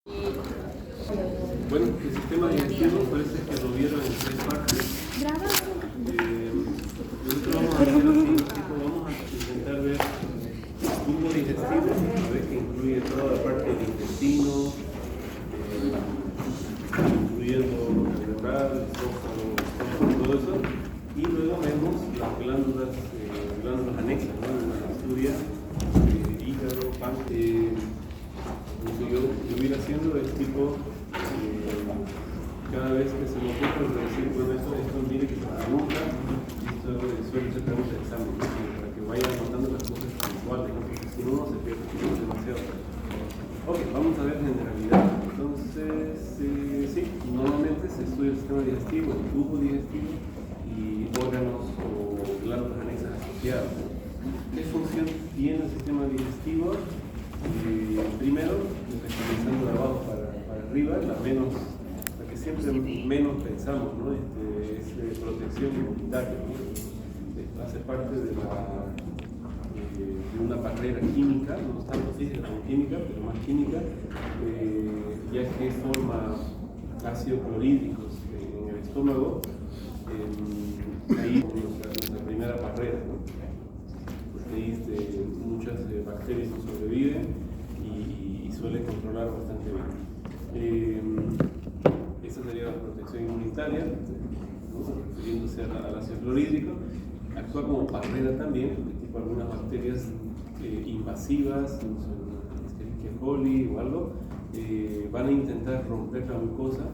Bueno, el sistema digestivo parece que lo vieron en tres partes. Nosotros vamos a hacer así, vamos a intentar ver el tubo digestivo, a ver que incluye toda la parte del intestino, incluyendo el oral, el esófago, todo eso, y luego vemos las glándulas anexas, ¿no? La estudia, hígado, páncreas. Lo que yo hubiera haciendo es tipo, cada vez que se me ocurre decir, bueno, esto mire que se pregunta, esto suele ser pregunta de examen, ¿no? Para que vaya anotando las cosas puntuales, ¿no? Porque si no, no se pierde demasiado. Ok, vamos a ver generalidad. Entonces, sí, normalmente se estudia el sistema digestivo, el tubo digestivo y órganos o glándulas anexas asociadas, ¿no? ¿Qué función tiene el sistema digestivo? Primero, comenzando de abajo para arriba, la que siempre menos pensamos, ¿no? Es protección inmunitaria, ¿no? Hace parte de una barrera química, no tanto física como química, pero más química, ya que forma ácidos clorhídricos en el estómago, ahí nuestra primera barrera, ¿no? Ahí muchas bacterias no sobreviven y suele controlar bastante bien. Esa sería la protección inmunitaria, ¿no? Refiriéndose al ácido clorhídrico. Actúa como barrera también, tipo algunas bacterias invasivas, Escherichia coli o algo, van a intentar romper la mucosa,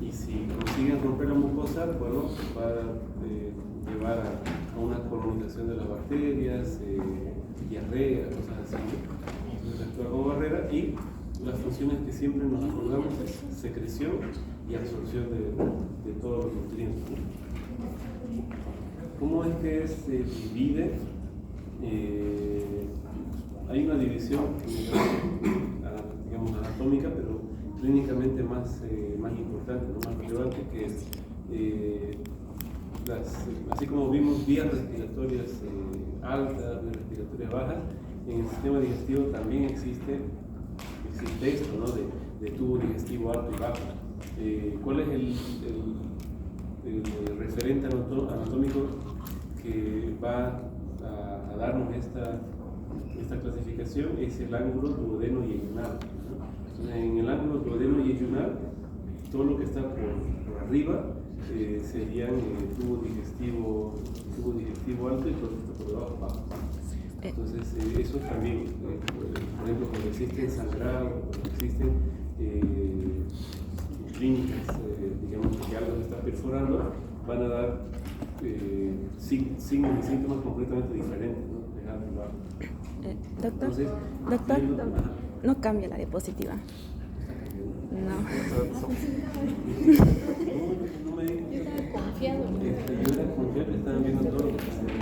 y si consiguen romper la mucosa, bueno, va a llevar a una colonización de las bacterias, diarrea, cosas así. Entonces actúa como barrera, y las funciones que siempre nos acordamos es secreción y absorción de todos los nutrientes. ¿Cómo es que se divide? Hay una división, digamos, anatómica, pero clínicamente más importante, ¿no? Más relevante, que es así como vimos vías respiratorias altas, vías respiratorias bajas, en el sistema digestivo también existe esto, ¿no? de tubo digestivo alto y bajo. ¿Cuál es el referente anatómico que va a darnos esta clasificación? Es el ángulo duodeno-yeyunal, ¿no? En el ángulo duodeno-yeyunal, todo lo que está por arriba serían tubo digestivo alto, y todo lo que está por debajo bajo. Entonces, eso también, por ejemplo, cuando existen sangrados, cuando existen clínicas, digamos que algo está perforando, van a dar signos y síntomas completamente diferentes, ¿no? De alto y bajo. Doctor, Entonces, no cambia la diapositiva. No. No me digas. Yo estaba confiado. Yo era confiado que estaban viendo todo lo que hacía.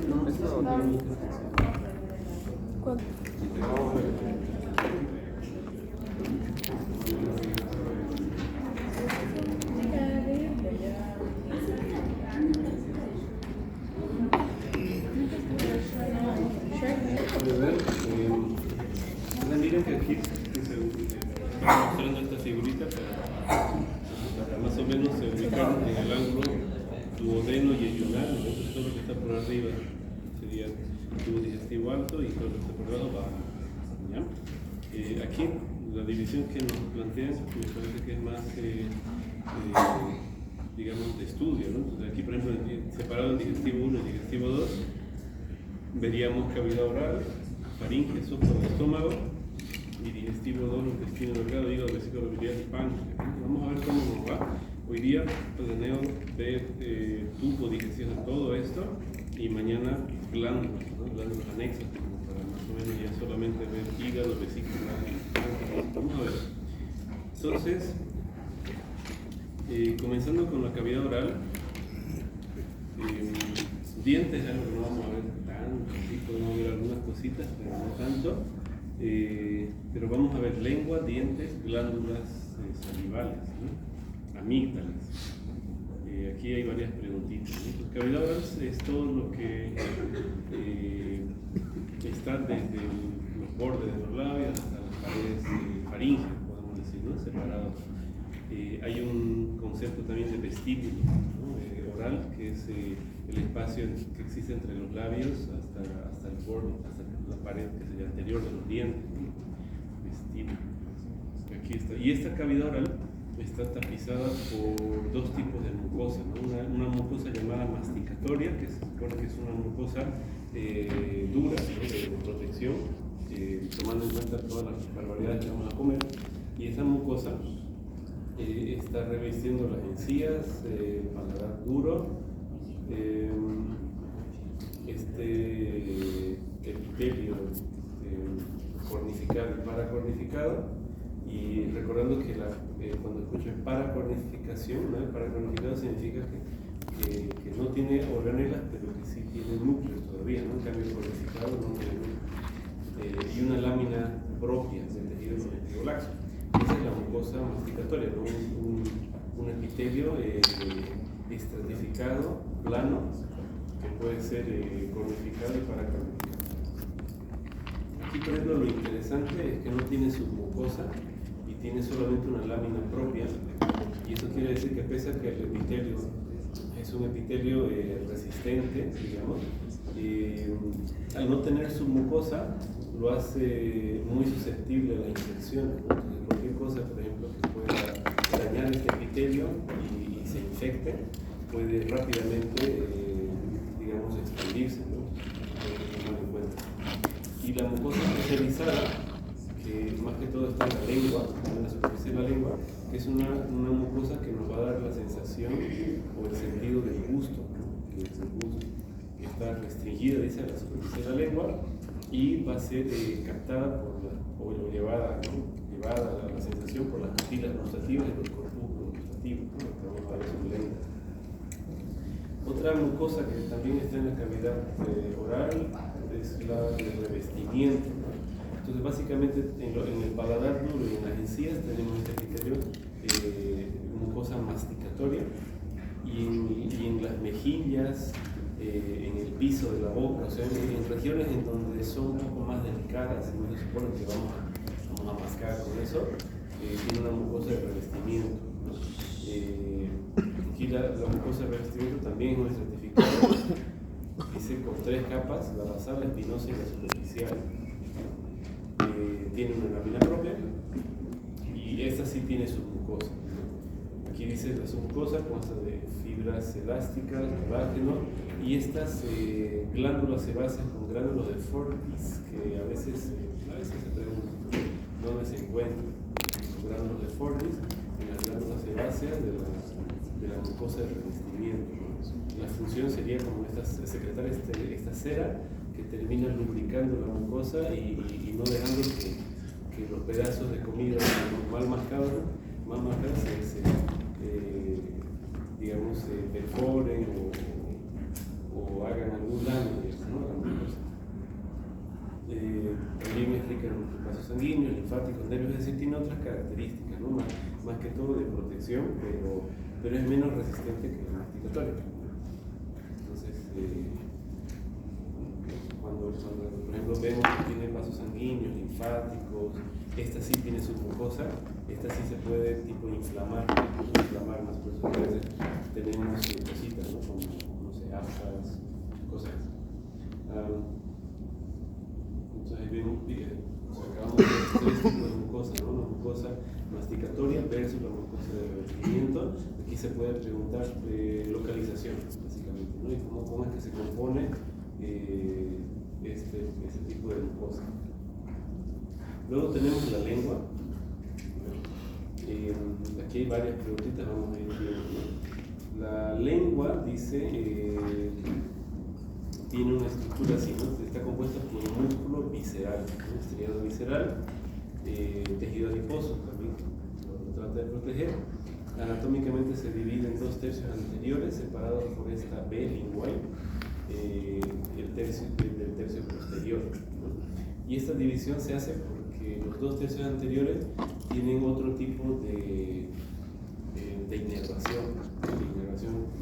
No, eso no tiene mucha atención. ¿Cuál? Miren que aquí estoy mostrando esta figurita para más o menos ubicar en el ángulo duodeno-yeyunal. Entonces todo lo que está por arriba sería tubo digestivo alto, y todo lo que está por debajo bajo, ¿ya? Aquí la división que nos plantean me parece que es más digamos de estudio, ¿no? Entonces aquí, por ejemplo, separado en digestivo 1 y digestivo 2, veríamos cavidad oral, faringe, esófago, estómago, y digestivo 2, intestino delgado, hígado, vesícula biliar y páncreas. Vamos a ver cómo nos va. Hoy día planeo ver tubo digestivo de todo esto, y mañana glándulas, ¿no? Glándulas anexas, como para más o menos ya solamente ver hígado, vesícula y páncreas. Vamos a ver. Entonces, comenzando con la cavidad oral, dientes es algo que no vamos a ver tanto, sí podemos ver algunas cositas, pero no tanto. Pero vamos a ver lengua, dientes, glándulas salivales, ¿no? Amígdalas. Aquí hay varias preguntitas, ¿no? Pues, cavidad oral es todo lo que está desde los borde de los labios hasta las paredes faríngeas, podemos decir, ¿no? Separados. Hay un concepto también de vestíbulo, ¿no? Oral, que es el espacio que existe entre los labios hasta el borde, hasta la pared que sería anterior de los dientes, ¿no? Vestíbulo. Aquí está. Y esta cavidad oral está tapizada por dos tipos de mucosa, ¿no? Una mucosa llamada masticatoria, que se supone que es una mucosa dura, ¿no? de protección, tomando en cuenta todas las barbaridades que vamos a comer, y esa mucosa está revistiendo las encías, el paladar duro, este epitelio cornificado y paracornificado. Y recordando que cuando escuchan paracornificación, ¿no? Paracornificado significa que no tiene organelas, pero que sí tiene núcleos todavía, ¿no? En cambio, cornificado no tiene núcleos. Y una lámina propia del tejido conectivo laxo. Esa es la mucosa masticatoria, ¿no? Un epitelio estratificado, plano, que puede ser cornificado y paracornificado. Aquí, por ejemplo, lo interesante es que no tiene submucosa y tiene solamente una lámina propia, y eso quiere decir que pese a que el epitelio es un epitelio resistente, digamos, al no tener submucosa lo hace muy susceptible a la infección, ¿no? Entonces, cualquier cosa, por ejemplo, que pueda dañar este epitelio y se infecte, puede rápidamente, digamos, expandirse, ¿no? Hay que tomarlo en cuenta. Y la mucosa especializada, que más que todo está en la lengua, en la superficie de la lengua, es una mucosa que nos va a dar la sensación o el sentido del gusto, ¿no? Que es el gusto, que está restringida, dice, a la superficie de la lengua, y va a ser captada o llevada, ¿no? Llevada la sensación por las papilas gustativas y los corpúsculos gustativos, ¿no? Que vamos a ver su lengua. Otra mucosa que también está en la cavidad oral es la de revestimiento, ¿no? Entonces, básicamente, en el paladar duro y en las encías tenemos este epitelio mucosa masticatoria, y en las mejillas, en el piso de la boca, o sea, en regiones en donde son un poco más delicadas, y no se supone que vamos a mascar con eso, tiene una mucosa de revestimiento, ¿no? Aquí la mucosa de revestimiento también es estratificada, dice con 3 capas, la basal, la espinosa y la superficial. Tiene una lámina propia, y esta sí tiene submucosa. Aquí dice la submucosa consta de fibras elásticas, colágeno, y estas glándulas sebáceas con gránulos de Fortis, que a veces se preguntan dónde se encuentran los gránulos de Fortis, en las glándulas sebáceas de la mucosa de revestimiento. La función sería como secretar esta cera que termina lubricando la mucosa y no dejando que los pedazos de comida mal mascados digamos, se perforen o hagan algún daño, ¿no? A la mucosa. También es rica en vasos sanguíneos, linfáticos, nervios, es decir, tiene otras características, ¿no? Más que todo de protección, pero es menos resistente que la masticatoria. Entonces, cuando por ejemplo vemos que tiene vasos sanguíneos, linfáticos, esta sí tiene su mucosa, esta sí se puede tipo inflamar más, por eso a veces tenemos cositas, ¿no? Como, no sé, aftas, cosas. Entonces vemos, acabamos de ver 3 tipos de mucosa, ¿no? La mucosa masticatoria versus la mucosa de revestimiento. Aquí se puede preguntar localización, básicamente, ¿no? Y cómo es que se compone este tipo de mucosa. Luego tenemos la lengua. Aquí hay varias preguntitas, vamos a ir viendo. La lengua, dice, tiene una estructura así, ¿no? Está compuesta por un músculo visceral, ¿no? Estriado visceral, tejido adiposo también, lo trata de proteger. Anatómicamente se divide en 2 tercios anteriores separados por esta B lingual, del tercio posterior, ¿no? Y esta división se hace porque los 2 tercios anteriores tienen otro tipo de inervación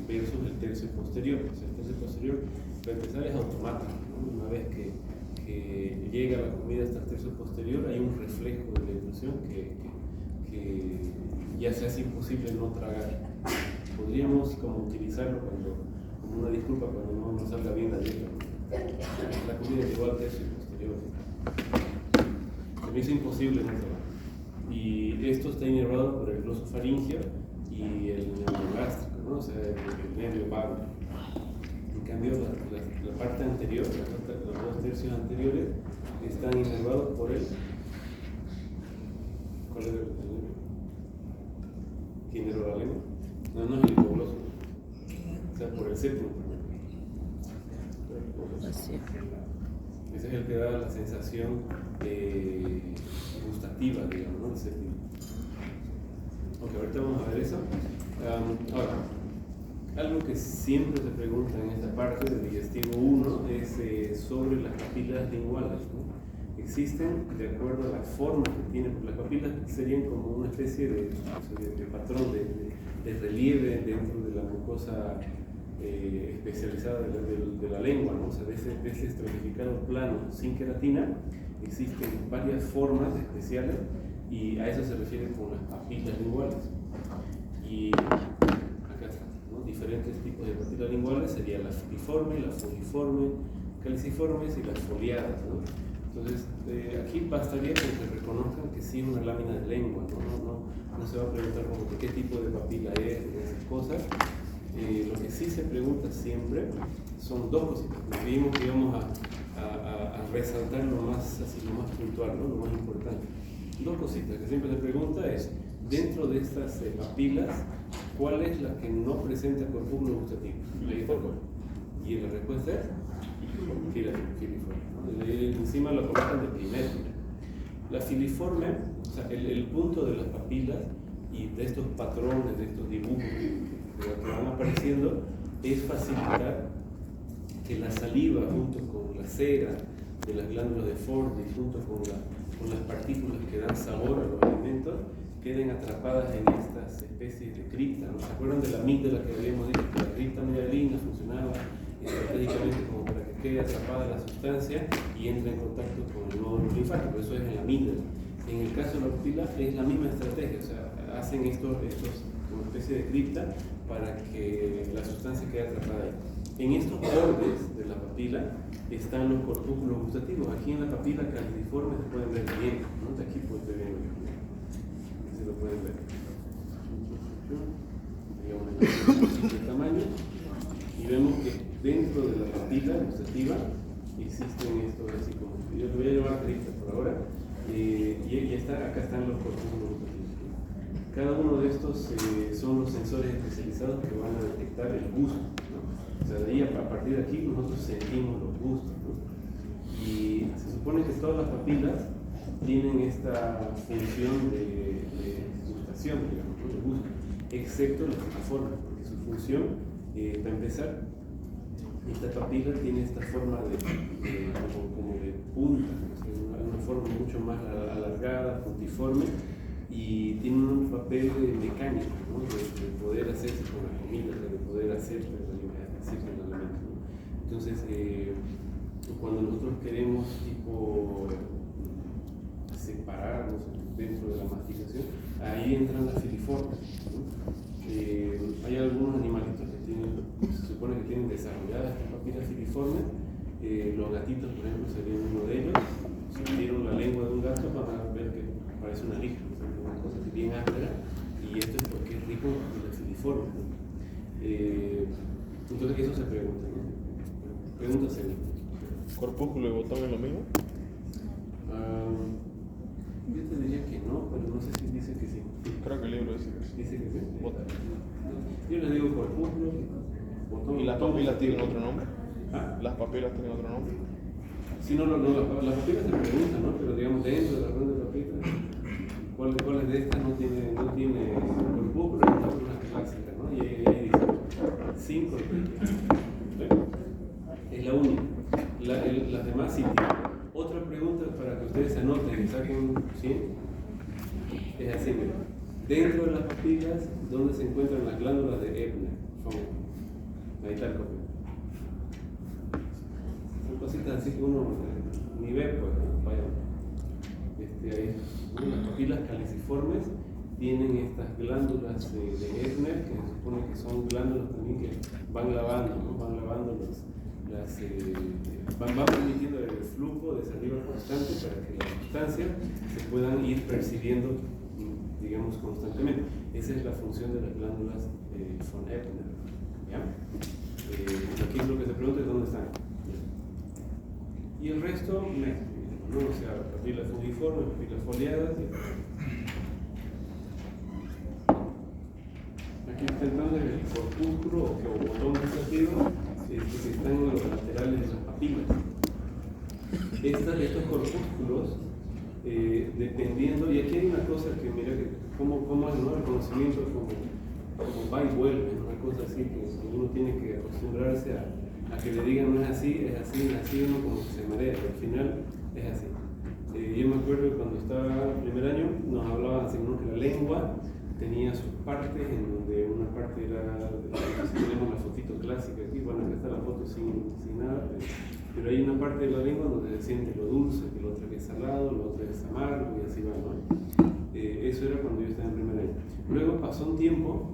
versus el tercio posterior. O sea, el tercio posterior, para empezar, es automático, ¿no? Una vez que llega la comida hasta el tercio posterior, hay un reflejo de la inclusión que ya se hace imposible no tragar. Podríamos como utilizarlo como una disculpa cuando no nos salga bien la dieta. La comida llegó al tercio posterior. Se me hizo imposible no tragar. Y esto está inervado por el glosofaringeo y el neurogástrico, ¿no? O sea, el nervio vago. En cambio, la parte anterior, los 2 tercios anteriores, están inervados por el... ¿Cuál es el nervio? ¿Quién inerva la lengua? No es el hipogloso. O sea, por el séptimo. Así. Ese es el que da la sensación gustativa, digamos, ¿no? El séptimo. Ok, ahorita vamos a ver eso. Ahora, algo que siempre se pregunta en esta parte del digestivo 1 es sobre las papilas linguales, ¿no? Existen, de acuerdo a la forma que tienen, las papilas serían como una especie de patrón de relieve dentro de la mucosa especializada de la lengua, ¿no? O sea, de ese estratificado plano sin queratina, existen varias formas especiales y a eso se refiere con las papilas linguales. Y acá está, ¿no? Diferentes tipos de papilas linguales serían la filiforme, la fuliforme, caliciformes y las foliadas, ¿no? Entonces, aquí bastaría con que reconozcan que sí es una lámina de lengua, no se va a preguntar como que qué tipo de papila es, esas cosas. Lo que sí se pregunta siempre son 2 cositas. Vimos que íbamos a resaltar lo más puntual, ¿no? Lo más importante. 2 cositas que siempre se pregunta es, dentro de estas papilas, ¿cuál es la que no presenta corpúsculo gustativo? Y la respuesta es filiforme. Encima lo colocan de primero. La filiforme, o sea, el punto de las papilas y de estos patrones, de estos dibujos que van apareciendo, es facilitar que la saliva junto con la cera de las glándulas de Fordyce, junto con las partículas que dan sabor a los alimentos, queden atrapadas en estas especies de cripta, ¿no? ¿Se acuerdan de la amígdala que habíamos dicho? Que la cripta medialina funcionaba estratégicamente como para que quede atrapada la sustancia y entre en contacto con el nódulo linfático. Eso es en la amígdala. En el caso de la papila es la misma estrategia, o sea, hacen estos como especie de cripta para que la sustancia quede atrapada ahí. En estos bordes de la papila están los corpúsculos gustativos. Aquí en la papila caliciforme se pueden ver bien, ¿no? De aquí pueden ver bien, si lo pueden ver. De tamaño, y vemos que dentro de la papila gustativa existen estos así como, yo lo voy a llamar criptas por ahora, y acá están los corpúsculos gustativos. Cada uno de estos son los sensores especializados que van a detectar el gusto, ¿no? O sea, de ahí a partir de aquí nosotros sentimos los gustos, ¿no? Y se supone que todas las papilas tienen esta función de gustación, digamos, ¿no? De gusto, excepto la filiforme, porque su función, para empezar, esta papila tiene esta forma como de punta, una forma mucho más alargada, puntiforme, y tiene un papel mecánico, ¿no? de poder hacerse con la comida, de poder hacerse con el alimento, ¿no? Entonces, cuando nosotros queremos separarnos dentro de la masticación, ahí entran las filiformes, ¿no? Hay algunos animalitos que se supone que tienen desarrolladas estas papilas filiformes. Los gatitos, por ejemplo, serían uno de ellos. Si vieron la lengua de un gato, van a ver que parece una lija, una cosa que bien áspera, y esto es porque es rico en la filiforme, ¿no? Entonces, eso se pregunta, ¿no? Pregunta segunda. ¿Corpúsculo y botón es lo mismo? Yo te diría que no, pero no sé si dice que sí. Creo que el libro dice que sí. Dice que sí. Yo les digo corpúsculo, botón. ¿Y las papilas tienen otro nombre? ¿Ah? ¿Las papilas tienen otro nombre? Sí, no, las papilas se preguntan, ¿no? Pero digamos, dentro de la ronda de papilas, ¿cuáles de estas no tiene corpúsculo? Es una clásica, ¿no? Y ahí dice, 5 es la única. Las demás sí tienen. Otra pregunta para que ustedes anoten y saquen 100 es así, mira. Dentro de las papilas, ¿dónde se encuentran las glándulas de Ebner? Ahí está el copio. Son cositas así que uno ni ve, pues, ¿no? Vaya, las papilas caliciformes tienen estas glándulas de Eppner, que se supone que son glándulas también que van lavando, ¿no? Van lavando van permitiendo el flujo de saliva constante para que las sustancias se puedan ir percibiendo, digamos, constantemente. Esa es la función de las glándulas von Eppner. ¿Ya? Aquí lo que se pregunta es dónde están. Y el resto, ¿no? O sea, papilas uniformes, papilas foliadas. Aquí está entonces el corpúsculo o botón gustativo que están en los laterales de las papilas. Estos corpúsculos, dependiendo, y aquí hay una cosa que mira que cómo es, ¿no? El conocimiento como va y vuelve, ¿no? Una cosa así que uno tiene que acostumbrarse a que le digan no es así, uno como que se marea, pero al final es así. Yo me acuerdo que cuando estaba en primer año nos hablaban así, ¿no? Que la lengua tenía sus partes, en donde una parte era, si tenemos la fotito clásica aquí, bueno, acá está la foto sin nada, pero hay una parte de la lengua donde se siente lo dulce, que lo otro que es salado, lo otro es amargo, y así va, ¿no? Eso era cuando yo estaba en primer año. Luego pasó un tiempo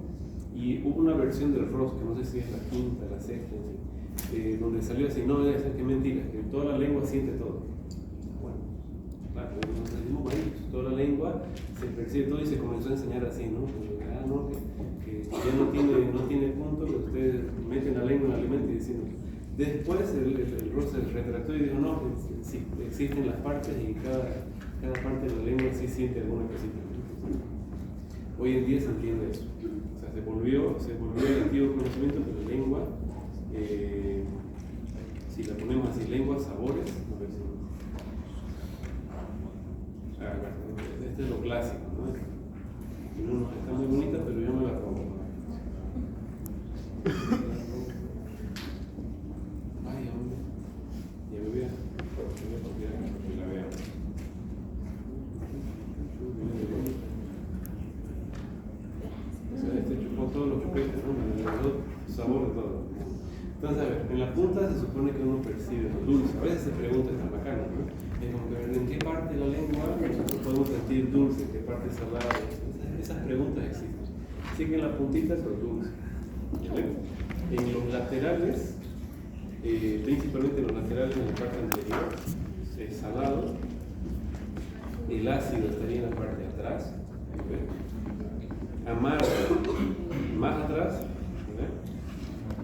y hubo una versión del ROS, que no sé si es la quinta, la sexta, donde salió así, no, debe ser que mentira, que toda la lengua siente todo. Bueno, claro, nos decimos, bueno, toda la lengua se percibe todo y se comenzó a enseñar así, ¿no? Que ya no tiene punto, que ustedes meten la lengua en el alimento y dicen. Después el ROS se retractó y dijo, no, que sí, existen las partes y cada parte de la lengua sí siente alguna cosita. Hoy en día se entiende eso. O sea, se volvió el antiguo conocimiento, pero la lengua, si la ponemos así, lengua, sabores, a ver si... Este es lo clásico, ¿no? Está muy bonita, pero yo me la pongo. Ay, hombre. Ya me voy a copiar para que la vean. O sea, este chupó todos los chupetes, ¿no? Me dio sabor de todo. Entonces, a ver, en la punta se supone que uno percibe lo dulce. A veces se pregunta, está bacano, ¿no? Es como que en qué parte de la lengua nosotros podemos sentir dulce, en qué parte salada. Esas preguntas existen. Así que en la puntita es lo dulce. En los laterales, principalmente en los laterales en la parte anterior, es salado. El ácido estaría en la parte de atrás. Amargo, más atrás.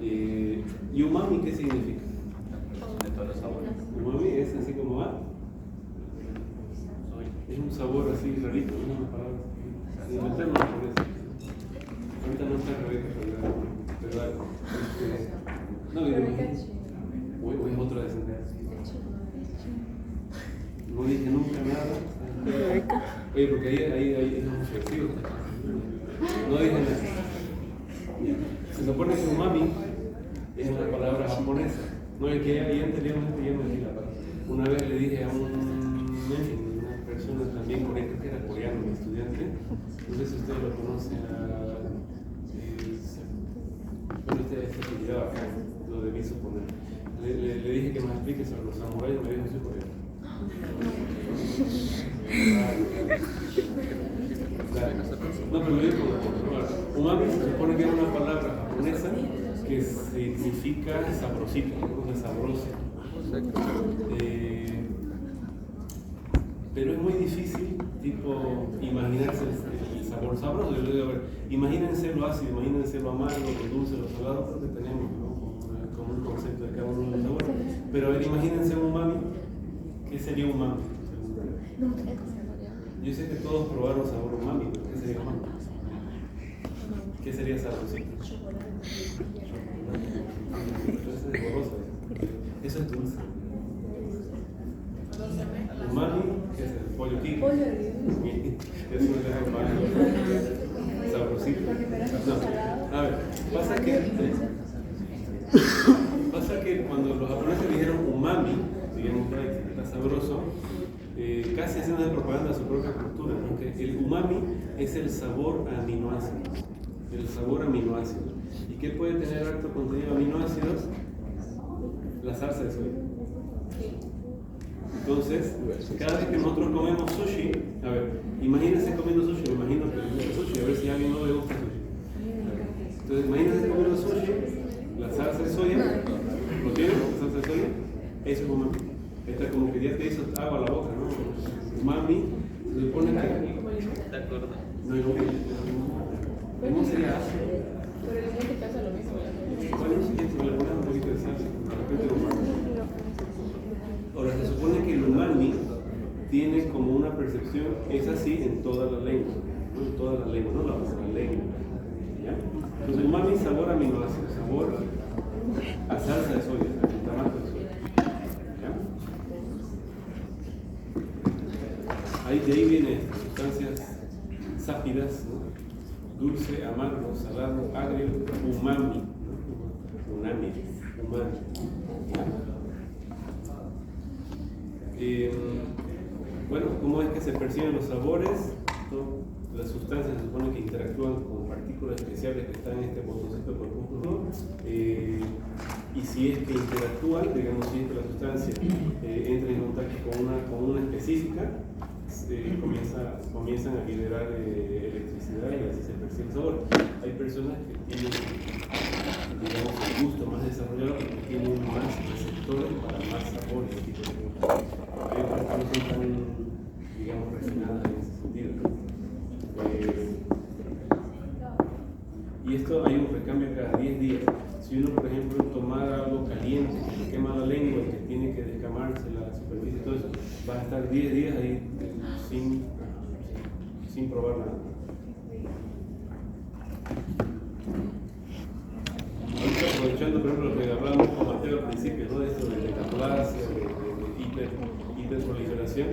¿Y umami qué significa? De todos los sabores. Umami es así como va. Es un sabor así rarito, ¿no? Una palabra. Inventarlo por eso. Ahorita no está Rebeca, pero no, o es otra descendencia. No dije nunca nada. Oye, porque ahí es ofensivo. No dije nada. Se supone que umami es una palabra japonesa. No es que ahí anteriormente ya me di la palabra. Una vez le dije a una persona también coreana, que era coreano, un estudiante, no sé si ustedes lo conocen, bueno, este que llegaba acá, lo debí suponer. Le dije que me explique sobre los samuráis, me dijo, soy coreano. No, pero lo digo como umami se supone que es una palabra japonesa que significa sabrosito, ¿no? Sabroso. Pero es muy difícil, tipo, imaginarse el sabor sabroso. Yo le digo, a ver, imagínense lo ácido, imagínense lo amargo, lo dulce, lo salado, porque tenemos, ¿no? Como un concepto de cada uno de los sabores. Pero a ver, imagínense un umami. ¿Qué sería umami? Yo sé que todos probaron sabor umami, pero ¿qué sería umami? ¿Qué sería sabrosito? Eso es borroso. Eso es dulce. Umami, que es el pollo tigre. Eso es umami. Sabrosito. No. A ver, pasa que cuando los japoneses dijeron umami, digamos que está sabroso, casi haciendo de propaganda a su propia cultura, ¿no? Que el umami es el sabor a aminoácidos. El sabor a aminoácidos. ¿Y qué puede tener alto contenido de aminoácidos? La salsa de soya. Entonces, cada vez que nosotros comemos sushi, a ver, imagínense comiendo sushi, me imagino que les gusta sushi, a ver si a alguien no le gusta sushi. Entonces, imagínense comiendo sushi, la salsa de soya, ¿lo tienen? La salsa de soya, eso es umami. Esta como que ya te hizo agua a la boca, ¿no? Umami, se supone que... ¿De acuerdo? No, ¿cómo sería ácido? Pero en este caso lo mismo. Bueno, sí, se le pone un poquito de salsa, de repente lo umami. Ahora, se supone que el umami tiene como una percepción, es así en toda la lengua, ¿no? En toda la lengua, no la lengua. ¿Ya? Entonces, el umami es sabor aminoácido, sabor a salsa de soya, a glutamato de soya. ¿Ya? Ahí de ahí vienen sustancias sápidas, ¿no? Dulce, amargo, salado, agrio, umami, ¿no? Umami. Bueno, ¿cómo es que se perciben los sabores? ¿No? Las sustancias se supone que interactúan con partículas especiales que están en este botoncito corpúsculo. Y si es que interactúan, digamos, si es que la sustancia entra en contacto con una específica, comienzan a liberar electricidad y así se percibe el sabor. Hay personas que tienen, digamos, el gusto más desarrollado porque tienen más receptores para más sabores. Hay otras que no son tan, digamos, refinadas en ese sentido. Y esto hay un recambio cada 10 días. Si uno, por ejemplo, tomara algo caliente, que le quema la lengua y que tiene que descamarse la superficie y todo eso, va a estar 10 días ahí sin probar nada. Ahorita aprovechando, por ejemplo, lo que hablábamos con Mateo al principio, ¿no? De esto de metaplasia, de hiperproliferación,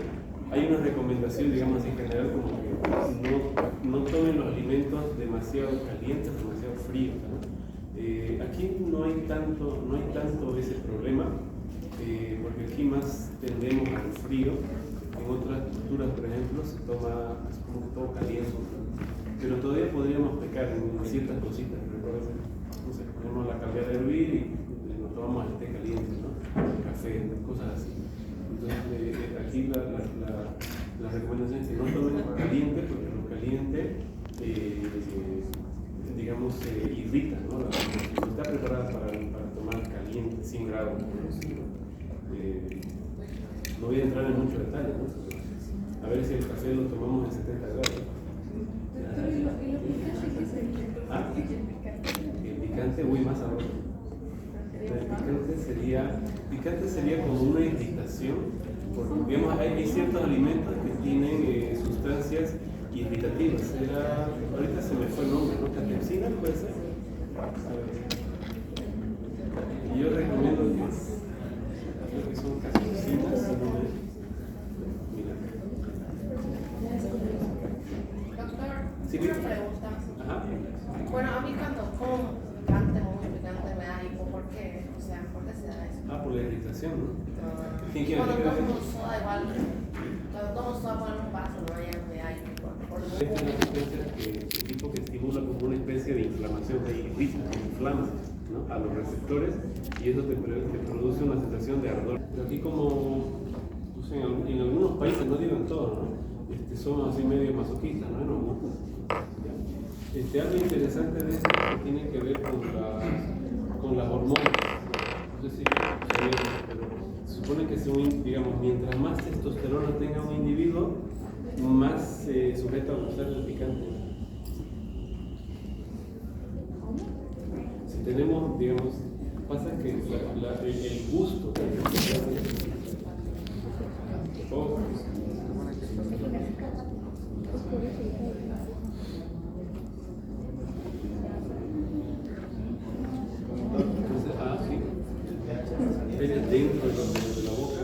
hay una recomendación, digamos así, general, como que no tomen los alimentos demasiado calientes, demasiado fríos, ¿no? Aquí no hay tanto ese problema, porque aquí más tendemos al frío. En otras culturas, por ejemplo, se toma como que todo caliente, ¿no? Pero todavía podríamos pecar en ciertas cositas. No sé, ponemos la caviar a hervir y nos tomamos el té caliente, ¿no? El café, cosas así. Entonces, aquí la recomendación es que no tomen caliente, porque lo caliente, digamos, irrita, ¿no? Está preparada para tomar caliente, 100 grados. No voy a entrar en mucho detalle, ¿no? A ver si el café lo tomamos en 70 grados. ¿Ah? El picante, más sabroso. El picante sería como una irritación, porque digamos, hay ciertos alimentos que tienen sustancias irritativas. Ahorita se me fue el nombre, ¿no? Catepsina, puede ser. Yo recomiendo creo que son catepsinas, si no me... Mira. Doctor, Sí, una pregunta. Ajá. Bueno, a mí cuando como picante o muy picante me da hipo, ¿por qué? O sea, ¿por qué se da eso? Por la irritación, ¿no? ¿Quién quiere Cuando que tomo soda igual, cuando tomo soda por un vaso no me da hipo. Esta es una sustancia que estimula como una especie de inflamación, que irrita, inflama, ¿no? A los receptores, y eso te produce una sensación de ardor. Pero aquí como pues en algunos países, no digo en todos, ¿no? Somos así medio masoquistas, ¿no? Algo interesante de esto que tiene que ver con las hormonas. No sé si sabían, pero se supone que digamos, mientras más testosterona tenga un individuo, más sujeto a gustar el picante. Si tenemos, digamos, pasa que el gusto del picante, dentro de la boca,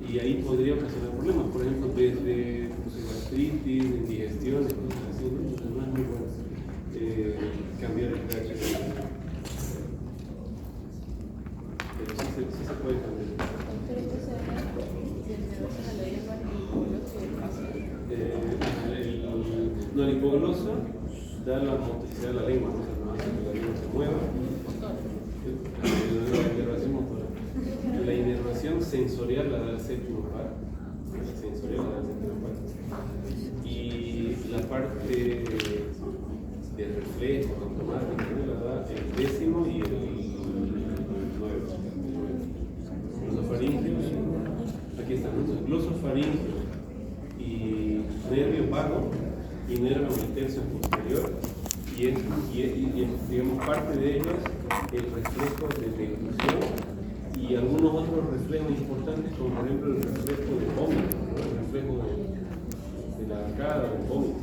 y ahí podría ocasionar problemas, por ejemplo, desde gastritis, indigestiones, cosas así, ¿no? Entonces no es muy bueno cambiar el pH. Pero sí se puede cambiar. El hipogloso da la motricidad de la lengua, ¿no? O sea, no hace que la lengua se mueva. La inervación motora. La inervación sensorial la da el séptimo par. La sensorial la da el séptimo par. Y la parte de reflejo automático la da el décimo y el 9. Glosofaringeo, aquí están, entonces, glosofaringeo y nervio vago y nervio tercio posterior, y digamos parte de ellos el reflejo de deglución y algunos otros reflejos importantes, como por ejemplo el reflejo de vómito, ¿no? El reflejo de la arcada del vómito.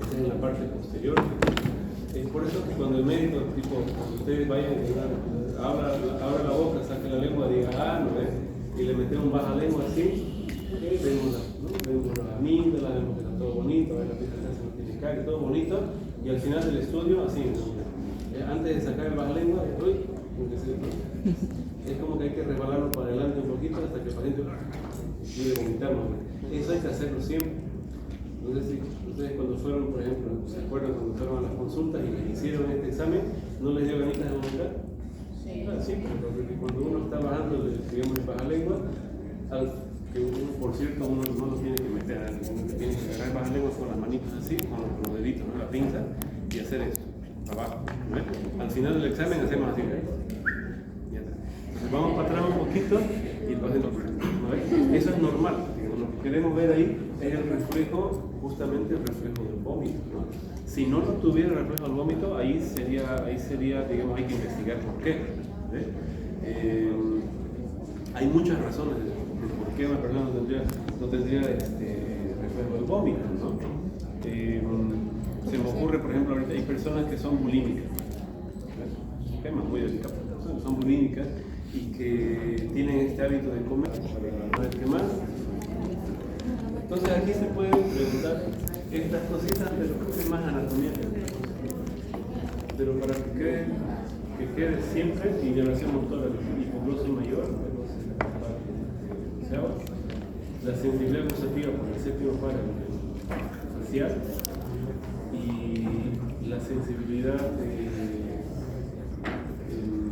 Esa es la parte posterior. Es por eso que cuando el médico, tipo, cuando ustedes vayan a abra la boca, saque la lengua, diga, no es, y le metemos un baja lengua así, vemos las amígdalas, vemos que está todo bonito, la pieza se no tiene caries, todo bonito, y al final del estudio, así, antes de sacar el baja lengua, es como que hay que resbalarlo para adelante un poquito hasta que el paciente quiere vomitar. Eso hay que hacerlo siempre. No sé si ustedes cuando fueron, por ejemplo, ¿se acuerdan cuando fueron a las consultas y les hicieron este examen? ¿No les dio ganitas de vomitar? Sí. Claro, sí, porque cuando uno está bajando, digamos, el baja lengua, que uno, por cierto, uno no lo tiene que meter, uno tiene que agarrar el baja lengua con las manitas así, con los deditos, ¿no? La pinza, y hacer eso, abajo. ¿No? Al final del examen hacemos así, ¿ves? Entonces vamos para atrás un poquito y el paciente, ¿no ves? Eso es normal. Lo que queremos ver ahí es el reflejo, justamente el reflejo del vómito, ¿no? Si no tuviera el reflejo del vómito, ahí sería, digamos, hay que investigar por qué. Hay muchas razones de por qué una persona no tendría reflejo del vómito, ¿no? Se me ocurre, por ejemplo, ahorita hay personas que son bulímicas, un tema muy delicado, son bulímicas y que tienen este hábito de comer para no quemar. Entonces aquí se pueden preguntar estas cositas, pero creo que es más anatomía. Pero para que quede siempre inervación motora, hipoglosia mayor, la sensibilidad gustativa por el séptimo par facial y la sensibilidad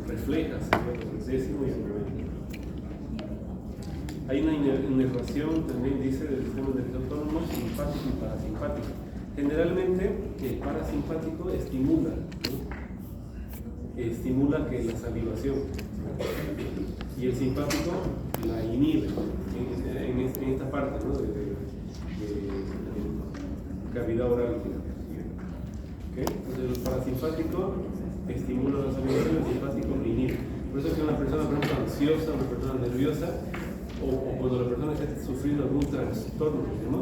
refleja, el décimo y el 9. Hay una inervación también, dice, del sistema nervioso autónomo simpático y parasimpático. Generalmente el parasimpático estimula, ¿no? Estimula que la salivación, y el simpático la inhibe en esta parte, ¿no? de cavidad oral. ¿Okay? Entonces el parasimpático estimula la salivación y el simpático la inhibe. Por eso es que una persona, por ejemplo, ansiosa, una persona nerviosa, o cuando la persona está sufriendo algún trastorno, ¿no?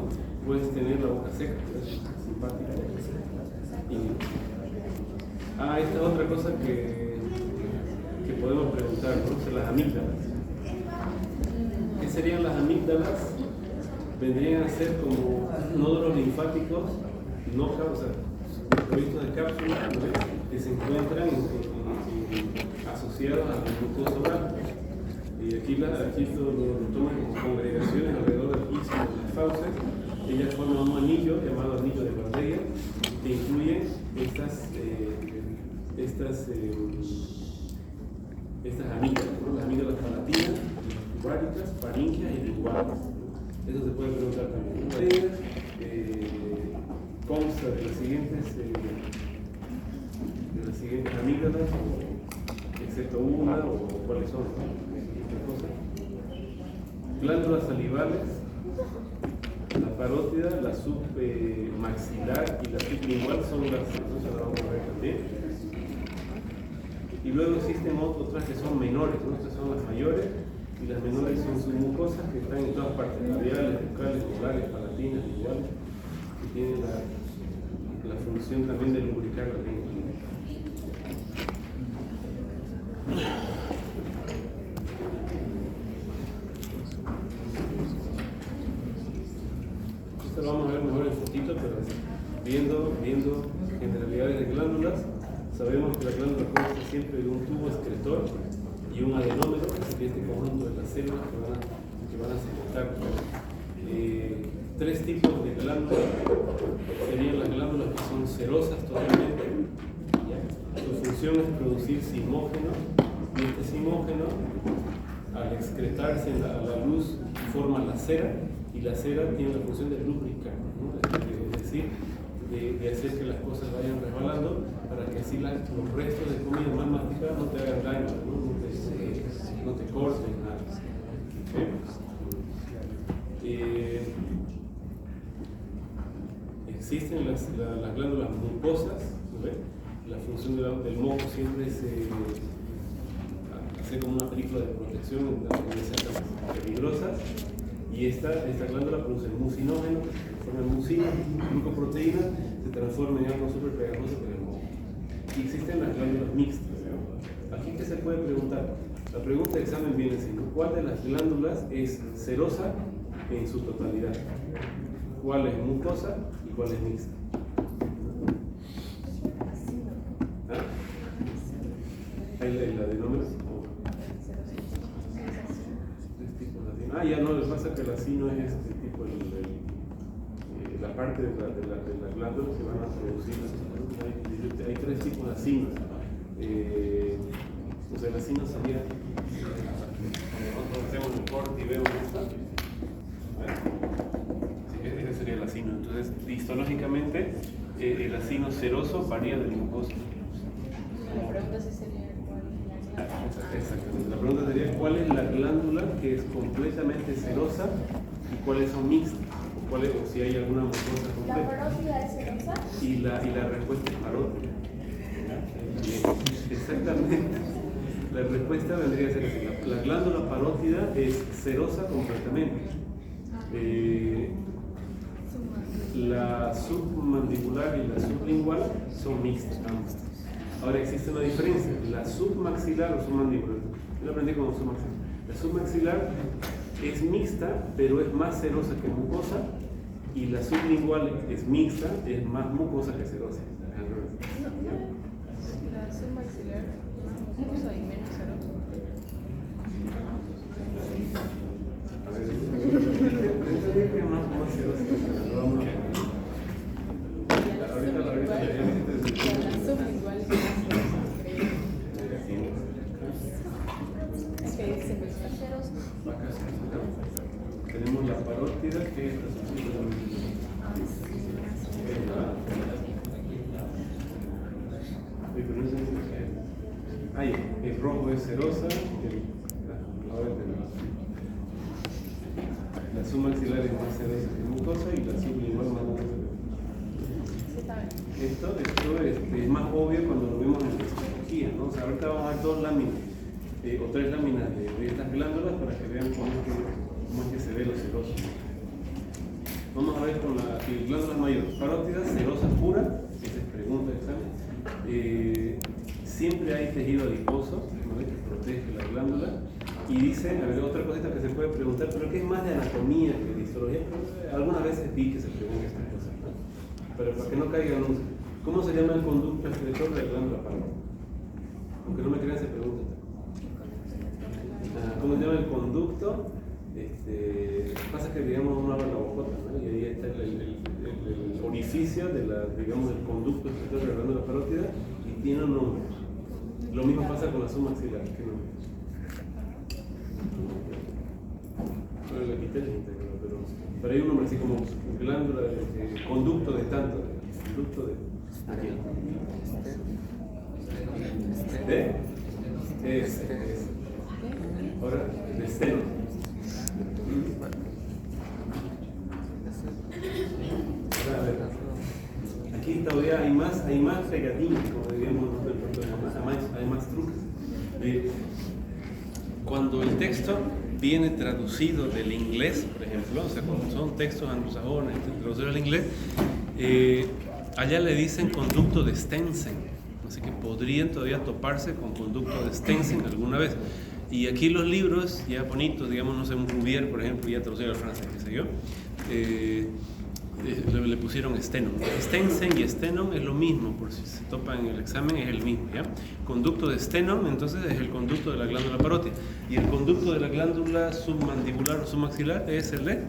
Puedes tener la boca seca, es simpática. Esta es otra cosa que podemos preguntar, ¿no? Las amígdalas. ¿Qué serían las amígdalas? Vendrían a ser como nódulos linfáticos no provistos de cápsulas que se encuentran asociados a la mucosa oral. Y aquí lo toman como congregaciones alrededor del istmo de las fauces. Ellas forman un anillo llamado anillo de Bardet, que incluye estas amígdalas, ¿no? Las amígdalas palatinas, tubáricas, faríngeas y linguales. Eso se puede preguntar también. Consta de las siguientes amígdalas, excepto una o cuáles son. Glándulas salivales, la parótida, la submaxilar y la sublingual son las que vamos a ver también. Y luego existen otras que son menores, ¿no? Estas son las mayores, y las menores son submucosas que están en todas partes, labiales, bucales, orales, palatinas, igual, que tienen la función también de lubricar la lengua. Esto lo vamos a ver mejor en fotito, pero viendo generalidades de glándulas, sabemos que la glándula consta siempre de un tubo excretor y un adenómero, que es este conjunto de las células que van a secretar. Tres tipos de glándulas serían las glándulas que son serosas totalmente. Su función es producir simógeno, y este simógeno al excretarse a la luz forma la cera, y la cera tiene la función de lubricar, ¿no? Es decir, de hacer que las cosas vayan resbalando para que así los restos de comida mal masticada no te hagan daño, no te corten nada. ¿Okay? Existen las glándulas mucosas, ¿no? La función del moco siempre es hacer como una película de protección en esas peligrosas, y esta glándula produce mucinógeno, que se transforma en mucina, glucoproteína, se transforma en algo súper pegajoso que es el moco. Y existen las glándulas mixtas, ¿no? Aquí, ¿qué se puede preguntar? La pregunta de examen viene así, ¿no? ¿Cuál de las glándulas es serosa en su totalidad? ¿Cuál es mucosa y cuál es mixta? ¿Ah? ¿La de nombre? Ya no, lo que pasa es que el acino es este tipo, la parte de la glándula que van a producir. Hay tres tipos de acinos. O sea, el acino sería, nosotros hacemos el corte y vemos esta. Ese sería el acino. Entonces, histológicamente, el acino seroso varía del mucoso. La pregunta sí sería cuál es la glándula. Exactamente. La pregunta sería cuál es la glándula que es completamente serosa y cuáles son mixtas, o si hay alguna mucosa ¿La completa. parótida es celosa? Y la respuesta es parótida. Exactamente. La respuesta vendría a ser así. La glándula parótida es serosa completamente. La submandibular y la sublingual son mixtas ambas. Ahora existe una diferencia. La submaxilar o submandibular, yo lo aprendí como submaxilar. La submaxilar es mixta, pero es más serosa que mucosa, y la sublingual es mixta, es más mucosa que serosa. La submaxilar más mucosa y menos serosa. A ver, ¿qué más serosa? Vamos a ver. Ahorita La sublingual es más serosa, increíble. Es que dice que está serosa. Tenemos la parótida, que es el rojo es serosa, la submaxilar es más serosa que mucosa y la sublingual más serosa. Sí, está bien. Esto es más obvio cuando lo vemos en la histología, ¿no? O sea, ahorita vamos a ver dos láminas, o tres láminas de estas glándulas para que vean cómo es que se ve lo seroso. Vamos a ver con la glándula mayor, parótida, serosa pura, esa es pregunta de examen. Siempre hay tejido adiposo, ¿no? Que protege la glándula. Y dice, a ver, otra cosita que se puede preguntar, pero que es más de anatomía que de histología, pero algunas veces vi que se pregunta estas cosas, ¿no? Pero para que no caigan luz, ¿cómo se llama el conducto excretor de la glándula parótida? Aunque no me crean, se pregunta. ¿Cómo se llama el conducto? Pasa que, digamos, uno abre la bocota, ¿no? Y ahí está el orificio de digamos, el conducto excretor de la glándula parótida, y tiene un nombre. Lo mismo pasa con la submaxilar. ¿Qué nombre? Bueno, la quité el íntegro, pero hay un nombre así como glándula, conducto de tanto, conducto de... Ahora, de esteno. Ahora, a ver, aquí todavía hay más pegatinas, como diríamos nosotros, hay más trucos. Cuando el texto viene traducido del inglés, por ejemplo, o sea, cuando son textos anglosajones traducidos al inglés, allá le dicen conducto de Stensen, así que podrían todavía toparse con conducto de Stensen alguna vez. Y aquí los libros ya bonitos, digamos, no sé, un Rubier, por ejemplo, ya traducido al francés, qué sé yo, le pusieron Stenon. Stensen y Stenon es lo mismo, por si se topan en el examen es el mismo, ¿ya? Conducto de Stenon, entonces, es el conducto de la glándula parótida. Y el conducto de la glándula submandibular o submaxilar es el de...